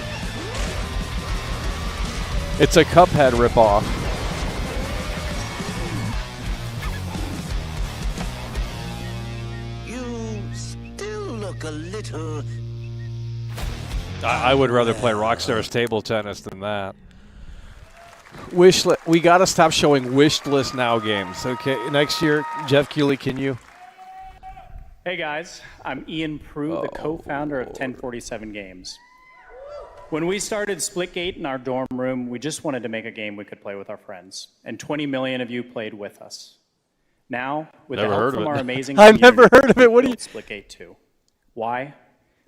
It's a Cuphead ripoff. You still look a little... I would rather play Rockstar's table tennis than that. We got to stop showing wish list now games. Okay, next year, Geoff Keighley, can you? Hey guys, I'm Ian Prue, the co-founder of 1047 Games. When we started Splitgate in our dorm room, we just wanted to make a game we could play with our friends, and 20 million of you played with us. Now, with the help from our amazing I've community, never heard of it. What do you? Splitgate 2. Why?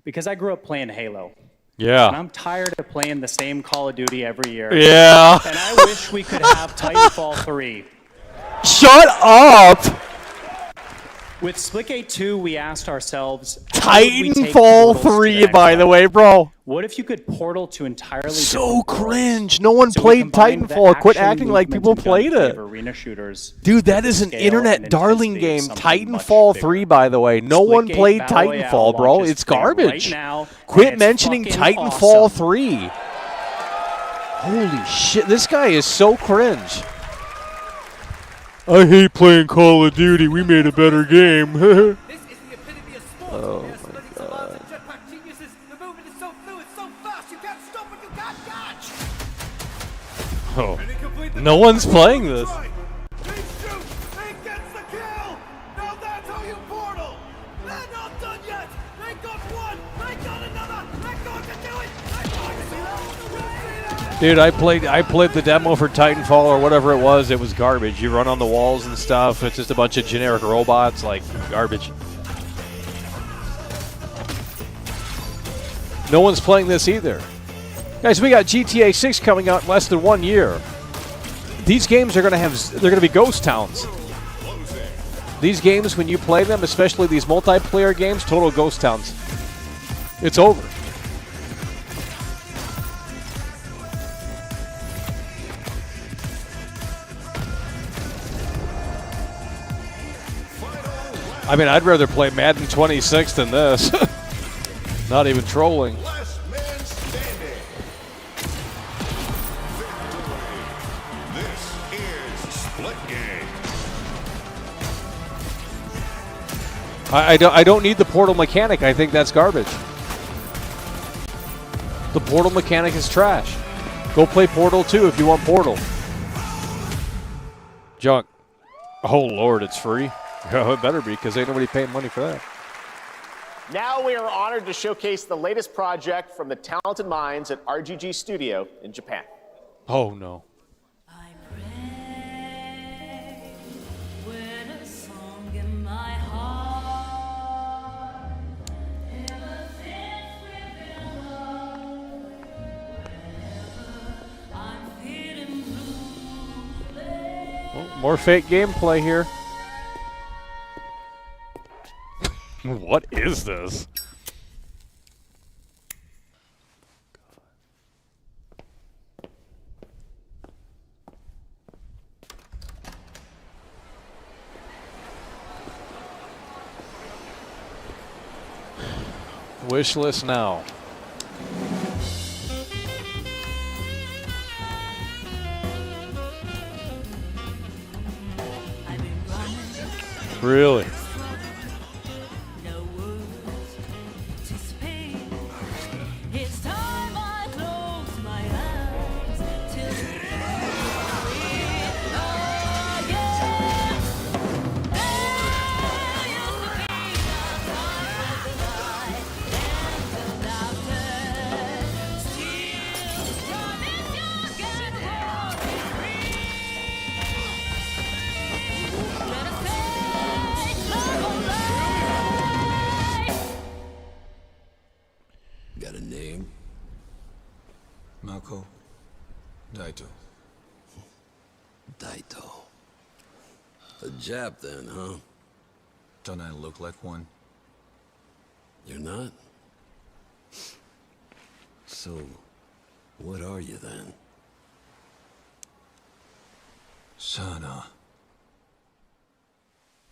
Because I grew up playing Halo. Yeah. And I'm tired of playing the same Call of Duty every year. Yeah. And I wish we could have Titanfall 3. Shut up! With Splitgate 2, we asked ourselves, Titanfall 3, by the way, bro. What if you could portal to entirely So cringe. No one played Titanfall. Quit acting like people played it. Arena shooters, dude, that is an internet darling game. Titanfall 3, by the way. No one played Titanfall, bro. It's garbage. Quit mentioning Titanfall 3. Holy shit, this guy is so cringe. I hate playing Call of Duty. We made a better game. Oh my god. Oh, no one's playing this. Dude, I played the demo for Titanfall or whatever it was. It was garbage. You run on the walls and stuff. It's just a bunch of generic robots, like garbage. No one's playing this either. Guys, we got GTA 6 coming out in less than 1 year. These games are they're gonna be ghost towns. These games, when you play them, especially these multiplayer games, total ghost towns. It's over. I mean, I'd rather play Madden 26 than this. Not even trolling. Last man standing. This is Splitgate. I don't need the portal mechanic. I think that's garbage. The portal mechanic is trash. Go play Portal 2 if you want Portal. Junk. Oh, Lord, it's free? Oh, it better be, because ain't nobody paying money for that. Now we are honored to showcase the latest project from the talented minds at RGG Studio in Japan. Oh, no. Well, more fake gameplay here. What is this? Wish list now. Really? Got a name? Mako. Daito. Daito. A Jap then, huh? Don't I look like one? You're not? So, what are you then? Sana.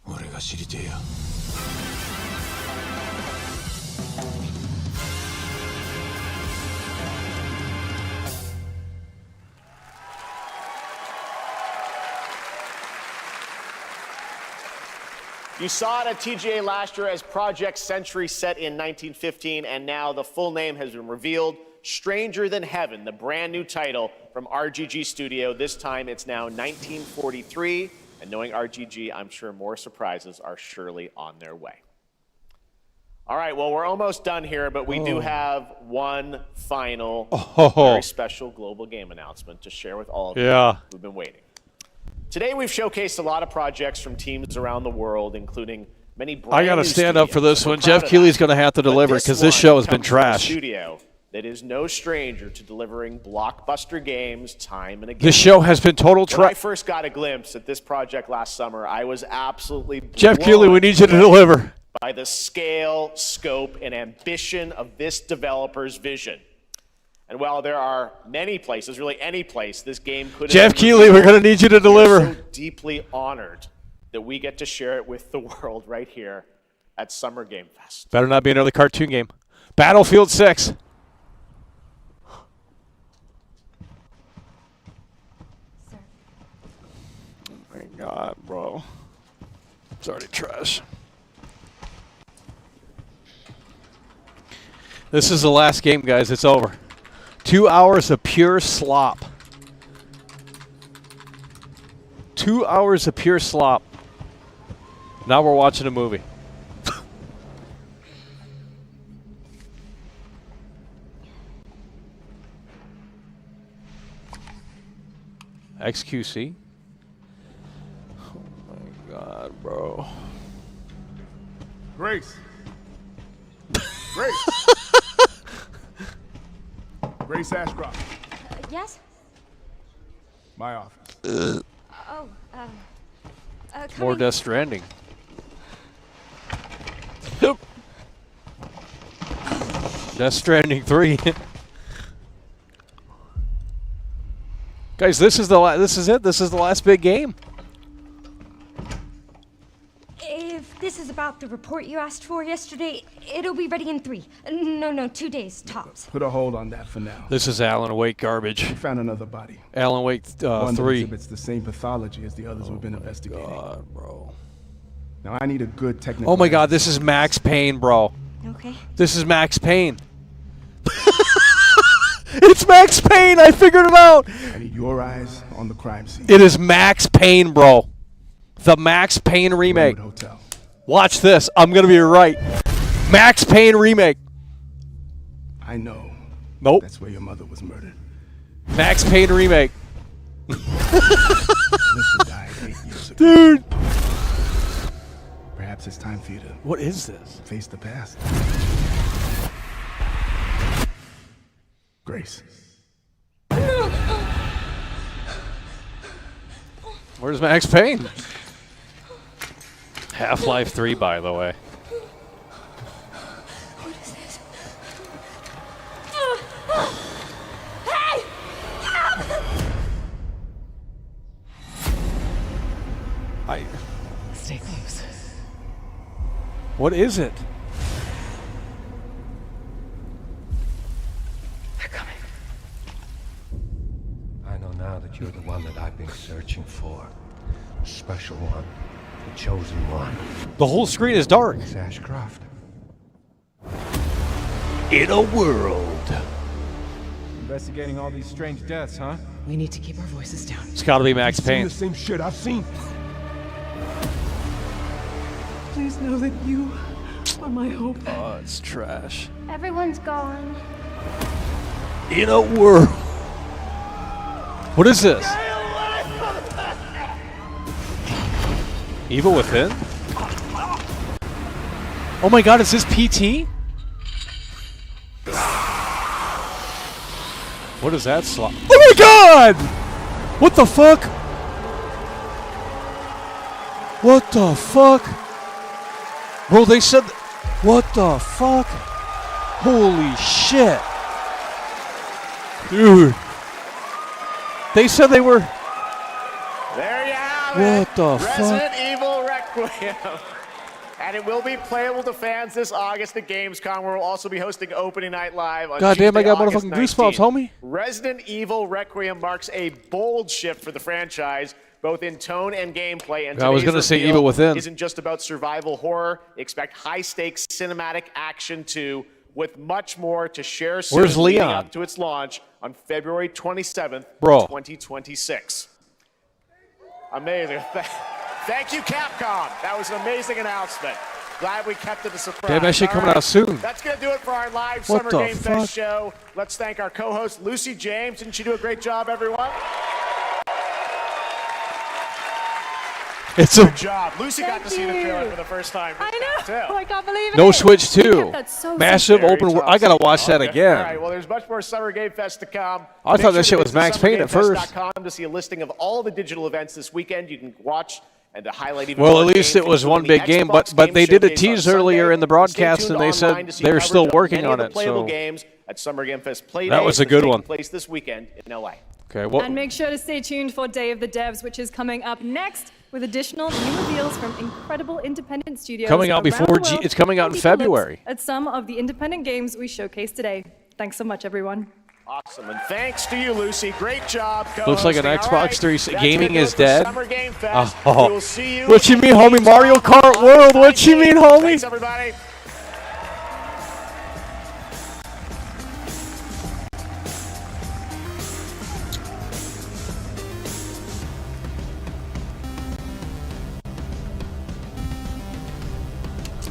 俺が知りてえや。You saw it at TGA last year as Project Century set in 1915, and now the full name has been revealed. Stranger Than Heaven, the brand new title from RGG Studio. This time it's now 1943, and knowing RGG, I'm sure more surprises are surely on their way. All right, well, we're almost done here, but we do have one final very special global game announcement to share with all of you who've been waiting. Today we've showcased a lot of projects from teams around the world, including many brand I got to new stand up for studios. this one. Geoff Keighley's going to have to deliver because this show has been comes from a trash. Studio that is no stranger to delivering blockbuster games time and again. This show has been total When I trash. first got a glimpse at this project last summer, I was absolutely Geoff Keighley, we need you to blown deliver. by the scale, scope, and ambition of this developer's vision. And while there are many places, really any place, this game could have Geoff been Keighley, we're going to need you to we are deliver. so deeply honored that we get to share it with the world right here at Summer Game Fest. Better not be another cartoon game. Battlefield 6. Oh my God, bro. It's already trash. This is the last game, guys. It's over. 2 hours of pure slop. 2 hours of pure slop. Now we're watching a movie. XQC? Oh my God, bro. Grace. Grace. Grace Ashcroft. Yes? My office. Oh, More Death Stranding. Death Stranding 3. Guys, this is it. This is the last big game. If this is about the report you asked for yesterday, it'll be ready in 3. No, 2 days, tops. Put a hold on that for now. This is Alan Wake garbage. We found another body. Alan Wake One that 3. exhibits the same pathology as the others we've been investigating. God, bro. Now I need a good technical. Oh my God, this is Max Payne, bro. Okay. This is Max Payne. It's Max Payne. I figured it out. I need your eyes on the crime scene. It is Max Payne, bro. The Max Payne remake. Hotel. Watch this. I'm going to be right. Max Payne remake. I know. Nope. That's where your mother was murdered. Max Payne remake. Melissa died 8 years ago. Dude. Perhaps it's time for you to. What is this? Face the past. Grace. Where's Max Payne? Half-Life 3, by the way. What is this? Hey! Stay close. What is it? They're coming. I know now that you're the one that I've been searching for. The special one. The chosen one. The whole screen is dark. It's Ashcroft. In a world. Investigating all these strange deaths, huh? We need to keep our voices down. It's got to be Max You've seen Payne. the same shit I've seen. Please know that you are my hope. Oh, it's trash. Everyone's gone. In a world. What is this? Evil Within? Oh my god, is this PT? What is that slot? Oh my god! What the fuck? What the fuck? Bro, they said... What the fuck? Holy shit. Dude. They said they were... There you have it. What the Resident fuck? Evil Requiem. And it will be playable to fans this August at Gamescom, where we'll also be hosting Opening Night Live on God damn, I Tuesday, got August motherfucking 19th. goosebumps, homie. Resident Evil Requiem marks a bold shift for the franchise, both in tone and gameplay. And I was going to say Evil Within. Isn't just about survival horror. Expect high-stakes cinematic action too, with much more to share soon. Where's leading Leon? up to its launch on February 27th, Bro. 2026. Amazing. Thank you, Capcom. That was an amazing announcement. Glad we kept it a surprise. Damn, that shit All coming right, out soon. That's going to do it for our live What Summer the Game fuck? Fest show. Let's thank our co-host, Lucy James. Didn't she do a great job, everyone? It's a Good job. Lucy got to see the trailer for the first time. I know. Oh, I can't believe it. No Switch 2. kept that so Massive Very open world. tough. I gotta watch that Okay. again. All right, well, there's much more Summer Game Fest to come. I Make thought that sure shit to was visit Max Payne at first. summergamefest.com to see a listing of all the digital events this weekend. You can watch and to highlight even Well, more at least games, it was one including big the game, Xbox but Game they did a Showcase tease on earlier Sunday. in the Stay broadcast, tuned and they online said to see they're coverage still of working many on of the it. playable So games at Summer Game Fest Play That Days was a that's good taking one. place this weekend in LA. okay, well, And make sure to stay tuned for Day of the Devs, which is coming up next with additional new reveals from incredible independent studios. Coming out around before the world, it's coming out in and deeper looks February. At some of the independent games we showcased today. Thanks so much, everyone. Awesome, and thanks to you, Lucy. Great job. Looks like an co-hosting. Xbox All right, 3 that's gaming gonna do is it for dead. Summer Game Fest. Oh. We will see you What you at mean, homie? Gamescom Mario Kart on World. What you mean, 19th. homie? Thanks, everybody.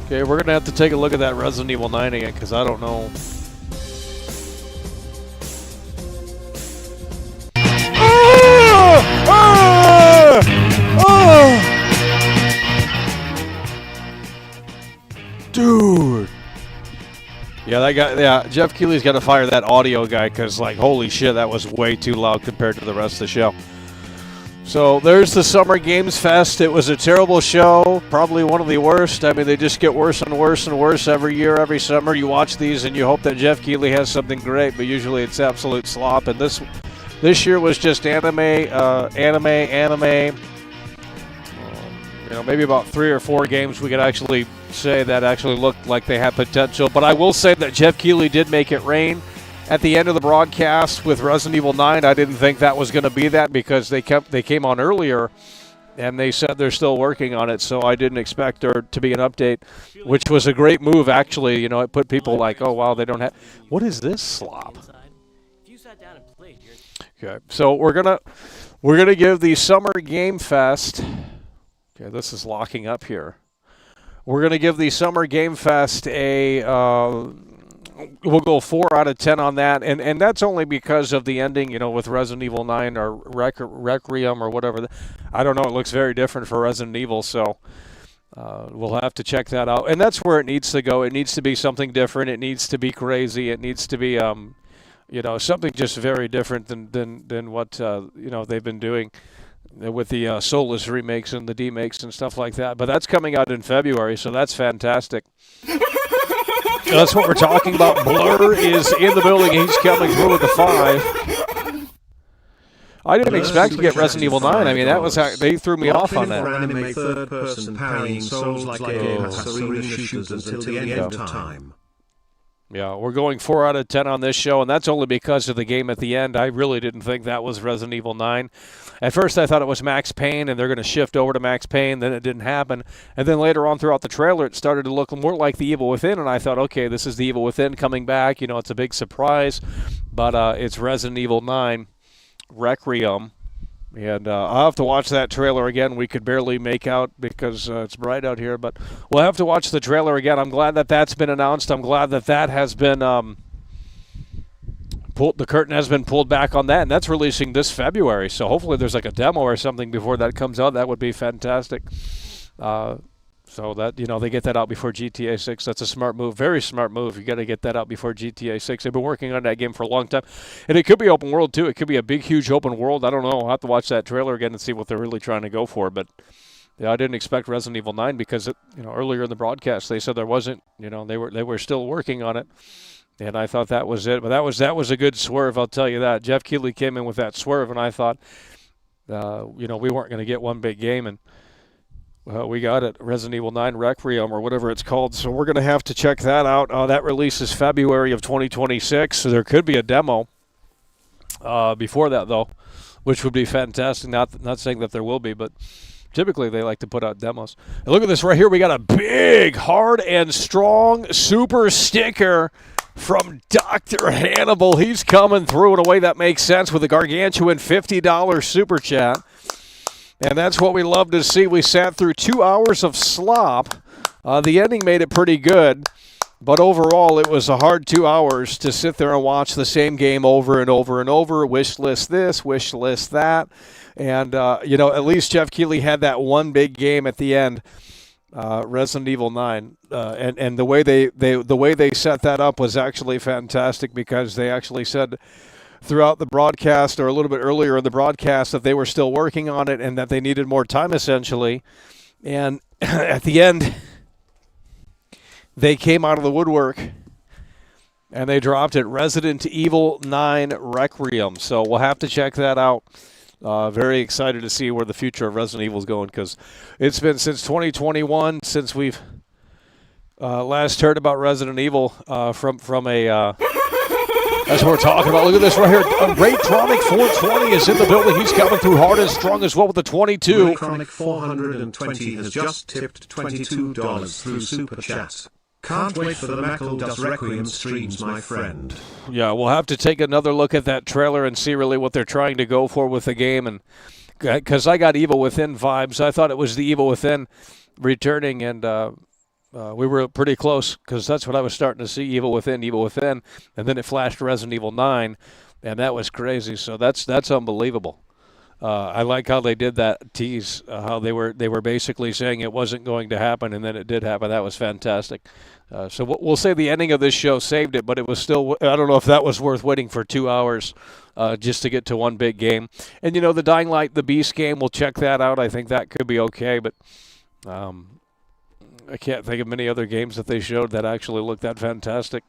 Okay, we're gonna have to take a look at that Resident Evil 9 again because I don't know. Dude. Yeah, that guy. Yeah, Geoff Keighley's got to fire that audio guy because, like, holy shit, that was way too loud compared to the rest of the show. So there's the Summer Games Fest. It was a terrible show, probably one of the worst. I mean, they just get worse and worse and worse every year, every summer. You watch these and you hope that Geoff Keighley has something great, but usually it's absolute slop. And this year was just anime. You know, maybe about 3 or 4 games we could actually say that actually looked like they had potential. But I will say that Geoff Keighley did make it rain. At the end of the broadcast with Resident Evil 9, I didn't think that was going to be that because they came on earlier and they said they're still working on it, so I didn't expect there to be an update, which was a great move, actually. You know, it put people like, oh, wow, they don't have... What is this slop? Okay, so we're gonna give the Summer Game Fest Okay, this is locking up here. We're going to give the Summer Game Fest a, we'll go 4 out of 10 on that, and that's only because of the ending, with Resident Evil 9 or Requiem or whatever. I don't know, it looks very different for Resident Evil, so we'll have to check that out. And that's where it needs to go. It needs to be something different. It needs to be crazy. It needs to be, something just very different than what, they've been doing with the Soulless remakes and the demakes and stuff like that. But that's coming out in February, so that's fantastic. That's what we're talking about. Blur is in the building. He's coming through with the 5. I didn't expect to get Resident Evil 9. I mean, that was how they threw me off on that. Anime third-person parrying Souls-like game has arena shooters until the end of time. Yeah, we're going 4 out of 10 on this show, and that's only because of the game at the end. I really didn't think that was Resident Evil 9. At first, I thought it was Max Payne, and they're going to shift over to Max Payne. Then it didn't happen. And then later on throughout the trailer, it started to look more like The Evil Within, and I thought, okay, this is The Evil Within coming back. It's a big surprise, but it's Resident Evil 9 Requiem. And I'll have to watch that trailer again. We could barely make out because it's bright out here, but we'll have to watch the trailer again. I'm glad that that's been announced. I'm glad that that has been the curtain has been pulled back on that, and that's releasing this February. So hopefully there's like a demo or something before that comes out. That would be fantastic. So that, they get that out before GTA 6. That's a smart move, very smart move. You got to get that out before GTA 6. They've been working on that game for a long time. And it could be open world, too. It could be a big, huge open world. I don't know. I'll have to watch that trailer again and see what they're really trying to go for. But yeah, I didn't expect Resident Evil 9 because, earlier in the broadcast they said there wasn't. They were still working on it. And I thought that was it. But that was a good swerve, I'll tell you that. Geoff Keighley came in with that swerve, and I thought, we weren't going to get one big game. And we got it, Resident Evil 9 Requiem or whatever it's called. So we're going to have to check that out. That releases February of 2026. So there could be a demo before that, though, which would be fantastic. Not saying that there will be, but typically they like to put out demos. And look at this right here. We got a big, hard, and strong super sticker from Dr. Hannibal. He's coming through in a way that makes sense with a gargantuan $50 super chat. And that's what we love to see. We sat through 2 hours of slop. The ending made it pretty good. But overall, it was a hard 2 hours to sit there and watch the same game over and over and over. Wish list this, wish list that. And, at least Geoff Keighley had that one big game at the end, Resident Evil 9. And the way they set that up was actually fantastic because they actually said throughout the broadcast or a little bit earlier in the broadcast that they were still working on it and that they needed more time essentially. And at the end, they came out of the woodwork and they dropped it, Resident Evil 9 Requiem. So we'll have to check that out. Very excited to see where the future of Resident Evil is going because it's been since 2021 since we've last heard about Resident Evil from a... That's what we're talking about. Look at this right here. Raytronic 420 is in the building. He's coming through hard and strong as well with the 22. Raytronic 420 has just tipped $22 through Super Chat. Can't wait for the Mackle Does Requiem streams, my friend. Yeah, we'll have to take another look at that trailer and see really what they're trying to go for with the game. And because I got Evil Within vibes. I thought it was the Evil Within returning, and we were pretty close because that's what I was starting to see, Evil Within, and then it flashed Resident Evil 9, and that was crazy. So that's unbelievable. I like how they did that tease, how they were basically saying it wasn't going to happen, and then it did happen. That was fantastic. So we'll say the ending of this show saved it, but it was still, I don't know if that was worth waiting for 2 hours just to get to one big game. And, the Dying Light, the Beast game, we'll check that out. I think that could be okay, but I can't think of many other games that they showed that actually looked that fantastic.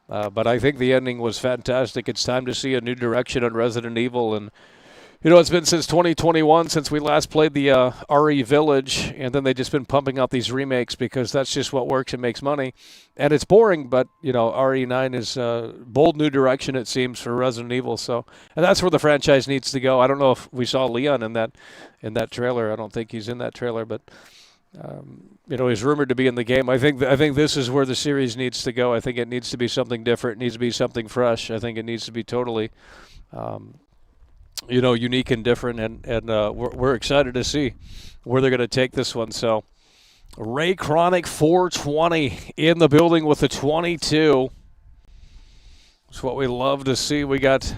But I think the ending was fantastic. It's time to see a new direction on Resident Evil. And, it's been since 2021 since we last played the RE Village, and then they've just been pumping out these remakes because that's just what works and makes money. And it's boring, but, RE9 is a bold new direction, it seems, for Resident Evil. So, and that's where the franchise needs to go. I don't know if we saw Leon in that trailer. I don't think he's in that trailer, but... he's rumored to be in the game. I think this is where the series needs to go. I think it needs to be something different. It needs to be something fresh. I think it needs to be totally unique and different, and we're excited to see where they're going to take this one. So Ray Chronic 420 in the building with the 22. That's what we love to see. We got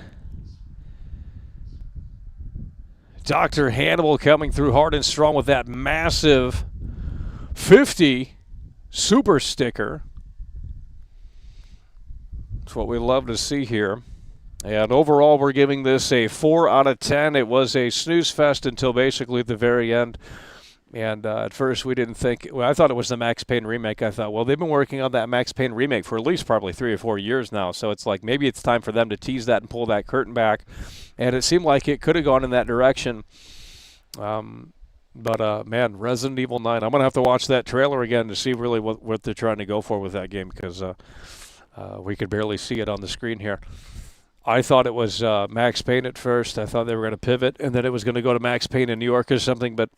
Dr. Hannibal coming through hard and strong with that massive 50 super sticker. That's what we love to see here. And overall, we're giving this a 4 out of 10. It was a snooze fest until basically the very end. And at first, we didn't think, well, I thought it was the Max Payne remake. I thought, well, they've been working on that Max Payne remake for at least probably 3 or 4 years now. So it's like maybe it's time for them to tease that and pull that curtain back. And it seemed like it could have gone in that direction. But man, Resident Evil 9, I'm going to have to watch that trailer again to see really what they're trying to go for with that game, because we could barely see it on the screen here. I thought it was Max Payne at first. I thought they were going to pivot, and then it was going to go to Max Payne in New York or something, but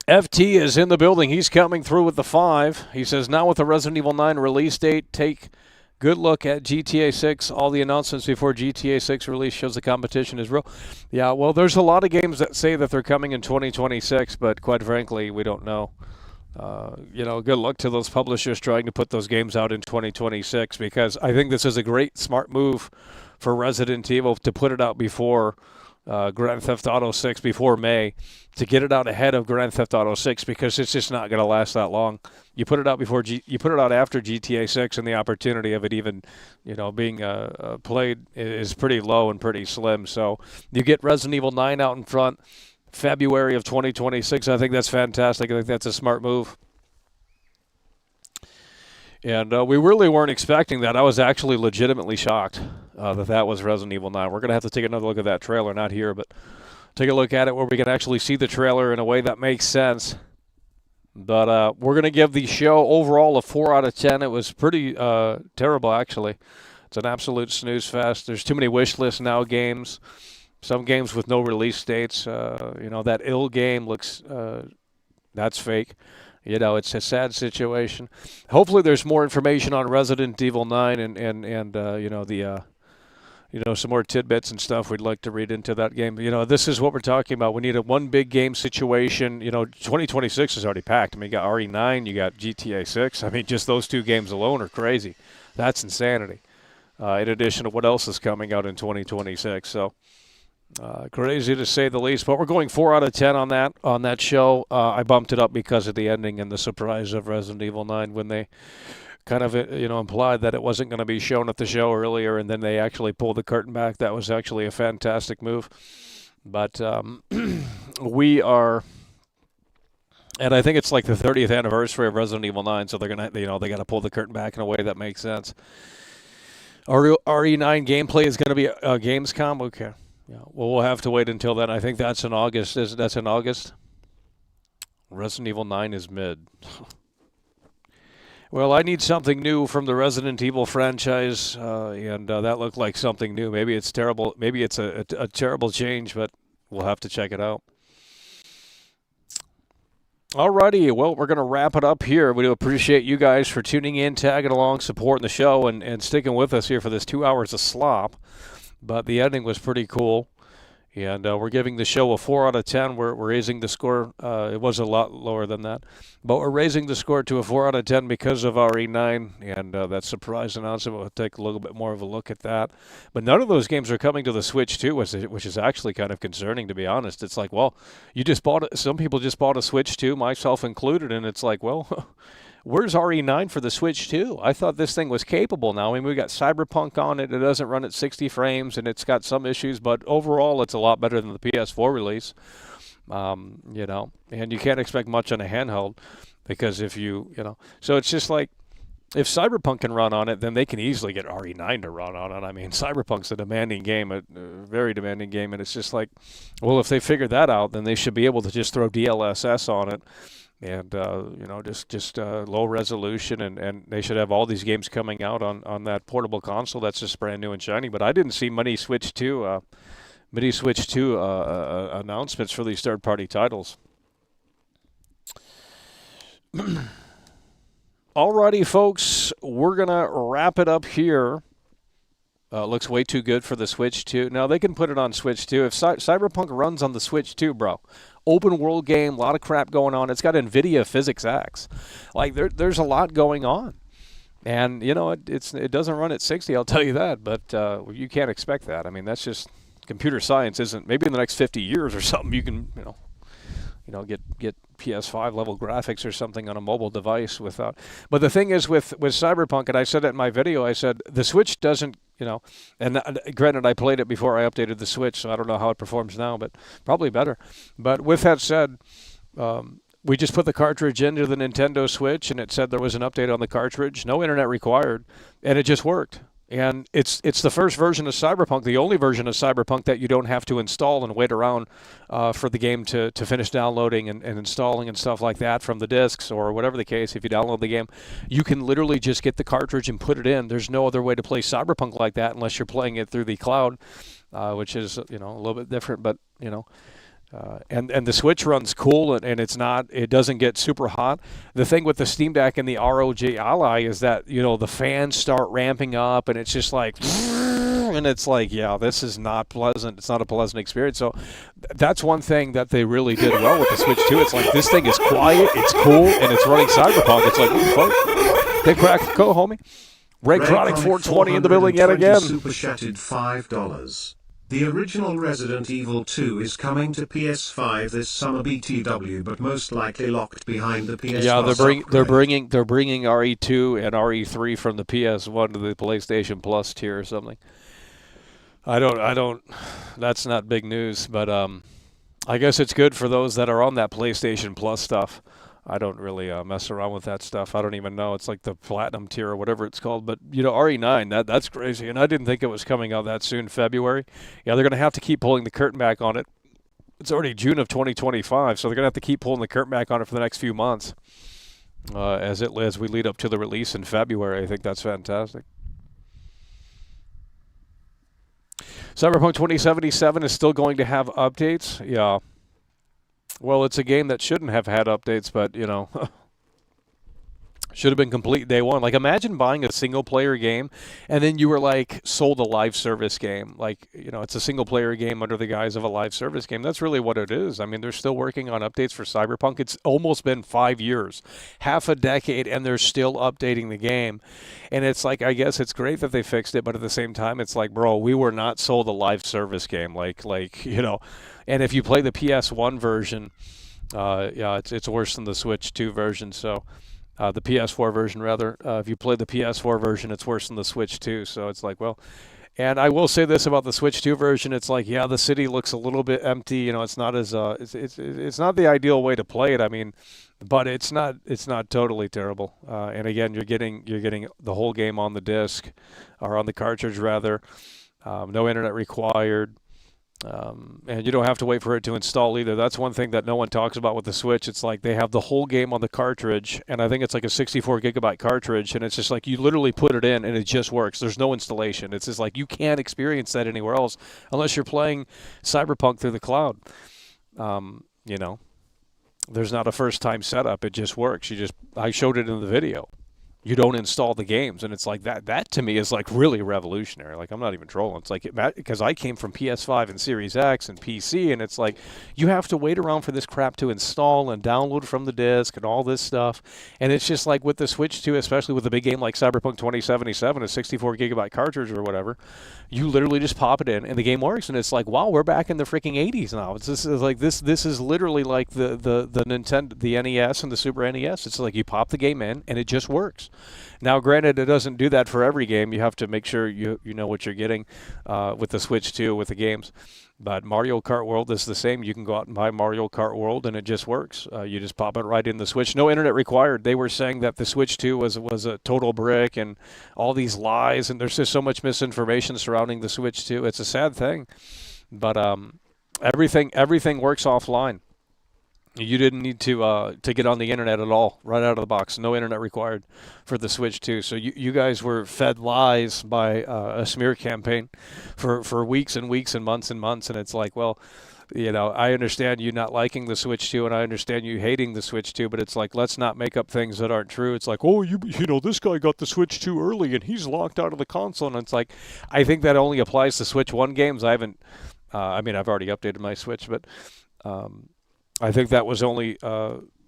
FT is in the building. He's coming through with the 5. He says, now with the Resident Evil 9 release date, take good look at GTA 6. All the announcements before GTA 6 release shows the competition is real. Yeah, well, there's a lot of games that say that they're coming in 2026, but quite frankly, we don't know. Good luck to those publishers trying to put those games out in 2026, because I think this is a great, smart move for Resident Evil to put it out before Grand Theft Auto 6, before May, to get it out ahead of Grand Theft Auto 6, because it's just not going to last that long. You put it out you put it out after GTA 6, and the opportunity of it even, being played is pretty low and pretty slim. So you get Resident Evil 9 out in front, February of 2026. I think that's fantastic. I think that's a smart move. And we really weren't expecting that. I was actually legitimately shocked that was Resident Evil 9. We're going to have to take another look at that trailer, not here, but take a look at it where we can actually see the trailer in a way that makes sense. But we're going to give the show overall a 4 out of 10. It was pretty terrible, actually. It's an absolute snooze fest. There's too many wish list now games. Some games with no release dates. That ill game looks, that's fake. It's a sad situation. Hopefully there's more information on Resident Evil 9 and some more tidbits and stuff we'd like to read into that game. This is what we're talking about. We need a one big game situation. 2026 is already packed. I mean, you got RE9, you got GTA 6. I mean, just those 2 games alone are crazy. That's insanity. In addition to what else is coming out in 2026. So crazy to say the least, but we're going 4 out of 10 on that show. I bumped it up because of the ending and the surprise of Resident Evil 9 when they kind of implied that it wasn't going to be shown at the show earlier, and then they actually pulled the curtain back. That was actually a fantastic move. But we are, and I think it's like the 30th anniversary of Resident Evil 9, so they're gonna they got to pull the curtain back in a way that makes sense. RE9 gameplay is going to be a Gamescom. Okay. Yeah, well, we'll have to wait until then. I think that's in August. That's in August? Resident Evil 9 is mid. Well, I need something new from the Resident Evil franchise, and that looked like something new. Maybe it's terrible. Maybe it's a terrible change, but we'll have to check it out. Alrighty, well, we're going to wrap it up here. We do appreciate you guys for tuning in, tagging along, supporting the show, and sticking with us here for this 2 hours of slop. But the ending was pretty cool, and we're giving the show a 4 out of 10. We're raising the score. It was a lot lower than that, but we're raising the score to a 4 out of 10 because of RE9 and that surprise announcement. We'll take a little bit more of a look at that. But none of those games are coming to the Switch too, which is actually kind of concerning, to be honest. It's like, well, you just bought it. Some people just bought a Switch 2, myself included, and it's like, well. Where's RE9 for the Switch 2? I thought this thing was capable now. I mean, we got Cyberpunk on it. It doesn't run at 60 frames, and it's got some issues, but overall it's a lot better than the PS4 release. And you can't expect much on a handheld because so it's just like if Cyberpunk can run on it, then they can easily get RE9 to run on it. I mean, Cyberpunk's a demanding game, a very demanding game, and it's just like, well, if they figure that out, then they should be able to just throw DLSS on it. And, just low resolution, and they should have all these games coming out on that portable console that's just brand new and shiny. But I didn't see many Switch 2 announcements for these third-party titles. Alrighty, folks, we're going to wrap it up here. Looks way too good for the Switch 2. Now, they can put it on Switch 2. If Cyberpunk runs on the Switch 2, bro, open world game, a lot of crap going on. It's got NVIDIA Physics X. Like, there's a lot going on. And, you know, it doesn't run at 60, I'll tell you that. But you can't expect that. I mean, that's just computer science isn't. Maybe in the next 50 years or something, you can, get PS5 level graphics or something on a mobile device without. But the thing is with Cyberpunk, and I said it in my video, I said the Switch doesn't, and granted I played it before I updated the Switch, so I don't know how it performs now, but probably better. But with that said, we just put the cartridge into the Nintendo Switch, and it said there was an update on the cartridge, no internet required, and it just worked. And it's the first version of Cyberpunk, the only version of Cyberpunk that you don't have to install and wait around for the game to finish downloading and installing and stuff like that from the discs or whatever the case. If you download the game, you can literally just get the cartridge and put it in. There's no other way to play Cyberpunk like that unless you're playing it through the cloud, which is a little bit different, but and the Switch runs cool, and it doesn't get super hot. The thing with the Steam Deck and the ROG Ally is that, the fans start ramping up, and it's just like, and it's like, yeah, this is not pleasant. It's not a pleasant experience. So that's one thing that they really did well with the Switch 2. It's like, this thing is quiet, it's cool, and it's running Cyberpunk. It's like, hey, crack, go, homie. Ray Chronic 420 in the building yet again. Super chatted $5. The original Resident Evil 2 is coming to PS5 this summer BTW, but most likely locked behind the PS. Yeah, they're bringing RE2 and RE3 from the PS1 to the PlayStation Plus tier or something. I don't. That's not big news, but I guess it's good for those that are on that PlayStation Plus stuff. I don't really mess around with that stuff. I don't even know. It's like the Platinum tier or whatever it's called. But, RE9, that's crazy. And I didn't think it was coming out that soon, February. Yeah, they're going to have to keep pulling the curtain back on it. It's already June of 2025, so they're going to have to keep pulling the curtain back on it for the next few months as we lead up to the release in February. I think that's fantastic. Cyberpunk 2077 is still going to have updates. Yeah. Well, it's a game that shouldn't have had updates, but, should have been complete day one. Like, imagine buying a single-player game, and then you were, like, sold a live service game. Like, it's a single-player game under the guise of a live service game. That's really what it is. I mean, they're still working on updates for Cyberpunk. It's almost been 5 years, half a decade, and they're still updating the game. And it's like, I guess it's great that they fixed it, but at the same time, it's like, bro, we were not sold a live service game. And if you play the PS1 version, it's worse than the Switch 2 version. So the PS4 version, rather. If you play the PS4 version, it's worse than the Switch 2. So it's like, well, and I will say this about the Switch 2 version. It's like, yeah, the city looks a little bit empty. It's not as it's not the ideal way to play it. I mean, but it's not totally terrible. And again, you're getting the whole game on the disc or on the cartridge rather. No internet required. And you don't have to wait for it to install either. That's one thing that no one talks about with the Switch. It's like they have the whole game on the cartridge, and I think it's like a 64 gigabyte cartridge, and it's just like you literally put it in and it just works. There's no installation. It's just like you can't experience that anywhere else unless you're playing Cyberpunk through the cloud. There's not a first-time setup. It just works. I showed it in the video. You don't install the games, and it's like that to me is like really revolutionary. Like, I'm not even trolling. It's like, because I came from PS5 and Series X and PC, and it's like you have to wait around for this crap to install and download from the disc and all this stuff. And it's just like with the Switch 2, especially with a big game like Cyberpunk 2077, a 64 gigabyte cartridge or whatever, you literally just pop it in and the game works. And it's like, wow, we're back in the freaking 80s now. This is literally like the Nintendo, the NES and the Super NES. It's like you pop the game in and it just works. Now, granted, it doesn't do that for every game. You have to make sure you know what you're getting with the Switch 2 with the games. But Mario Kart World is the same. You can go out and buy Mario Kart World, and it just works. You just pop it right in the Switch. No internet required. They were saying that the Switch 2 was a total brick and all these lies, and there's just so much misinformation surrounding the Switch 2. It's a sad thing. But everything works offline. You didn't need to get on the internet at all, right out of the box. No internet required for the Switch 2. So you guys were fed lies by a smear campaign for weeks and weeks and months, and it's like, well, I understand you not liking the Switch 2, and I understand you hating the Switch 2, but it's like, let's not make up things that aren't true. It's like, oh, this guy got the Switch 2 early, and he's locked out of the console. And it's like, I think that only applies to Switch 1 games. I've already updated my Switch, but I think that was only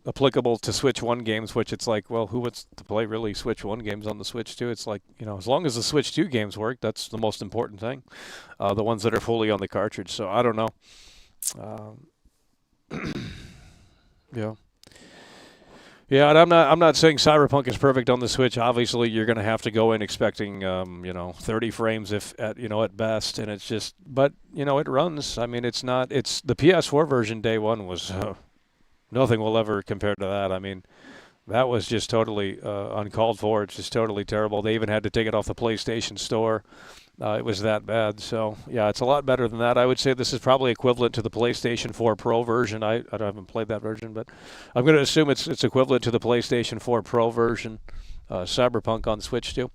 applicable to Switch 1 games, which it's like, well, who wants to play really Switch 1 games on the Switch 2? It's like, as long as the Switch 2 games work, that's the most important thing. The ones that are fully on the cartridge. So I don't know. Yeah, and I'm not saying Cyberpunk is perfect on the Switch. Obviously, you're going to have to go in expecting 30 frames at best, and it's just, but it runs. I mean, it's the PS4 version day one was nothing will ever compare to that. I mean, that was just totally uncalled for. It's just totally terrible. They even had to take it off the PlayStation Store. It was that bad. So, yeah, it's a lot better than that. I would say this is probably equivalent to the PlayStation 4 Pro version. I haven't played that version, but I'm going to assume it's equivalent to the PlayStation 4 Pro version, Cyberpunk on Switch 2.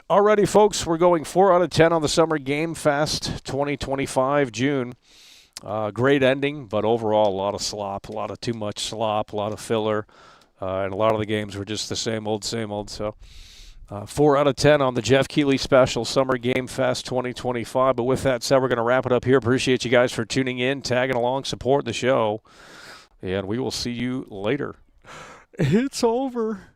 Alrighty, folks, we're going 4 out of 10 on the Summer Game Fest 2025, June. Great ending, but overall a lot of slop, a lot of too much slop, a lot of filler, and a lot of the games were just the same old, so 4 out of 10 on the Geoff Keighley Special Summer Game Fest 2025. But with that said, we're going to wrap it up here. Appreciate you guys for tuning in, tagging along, supporting the show, and we will see you later. It's over.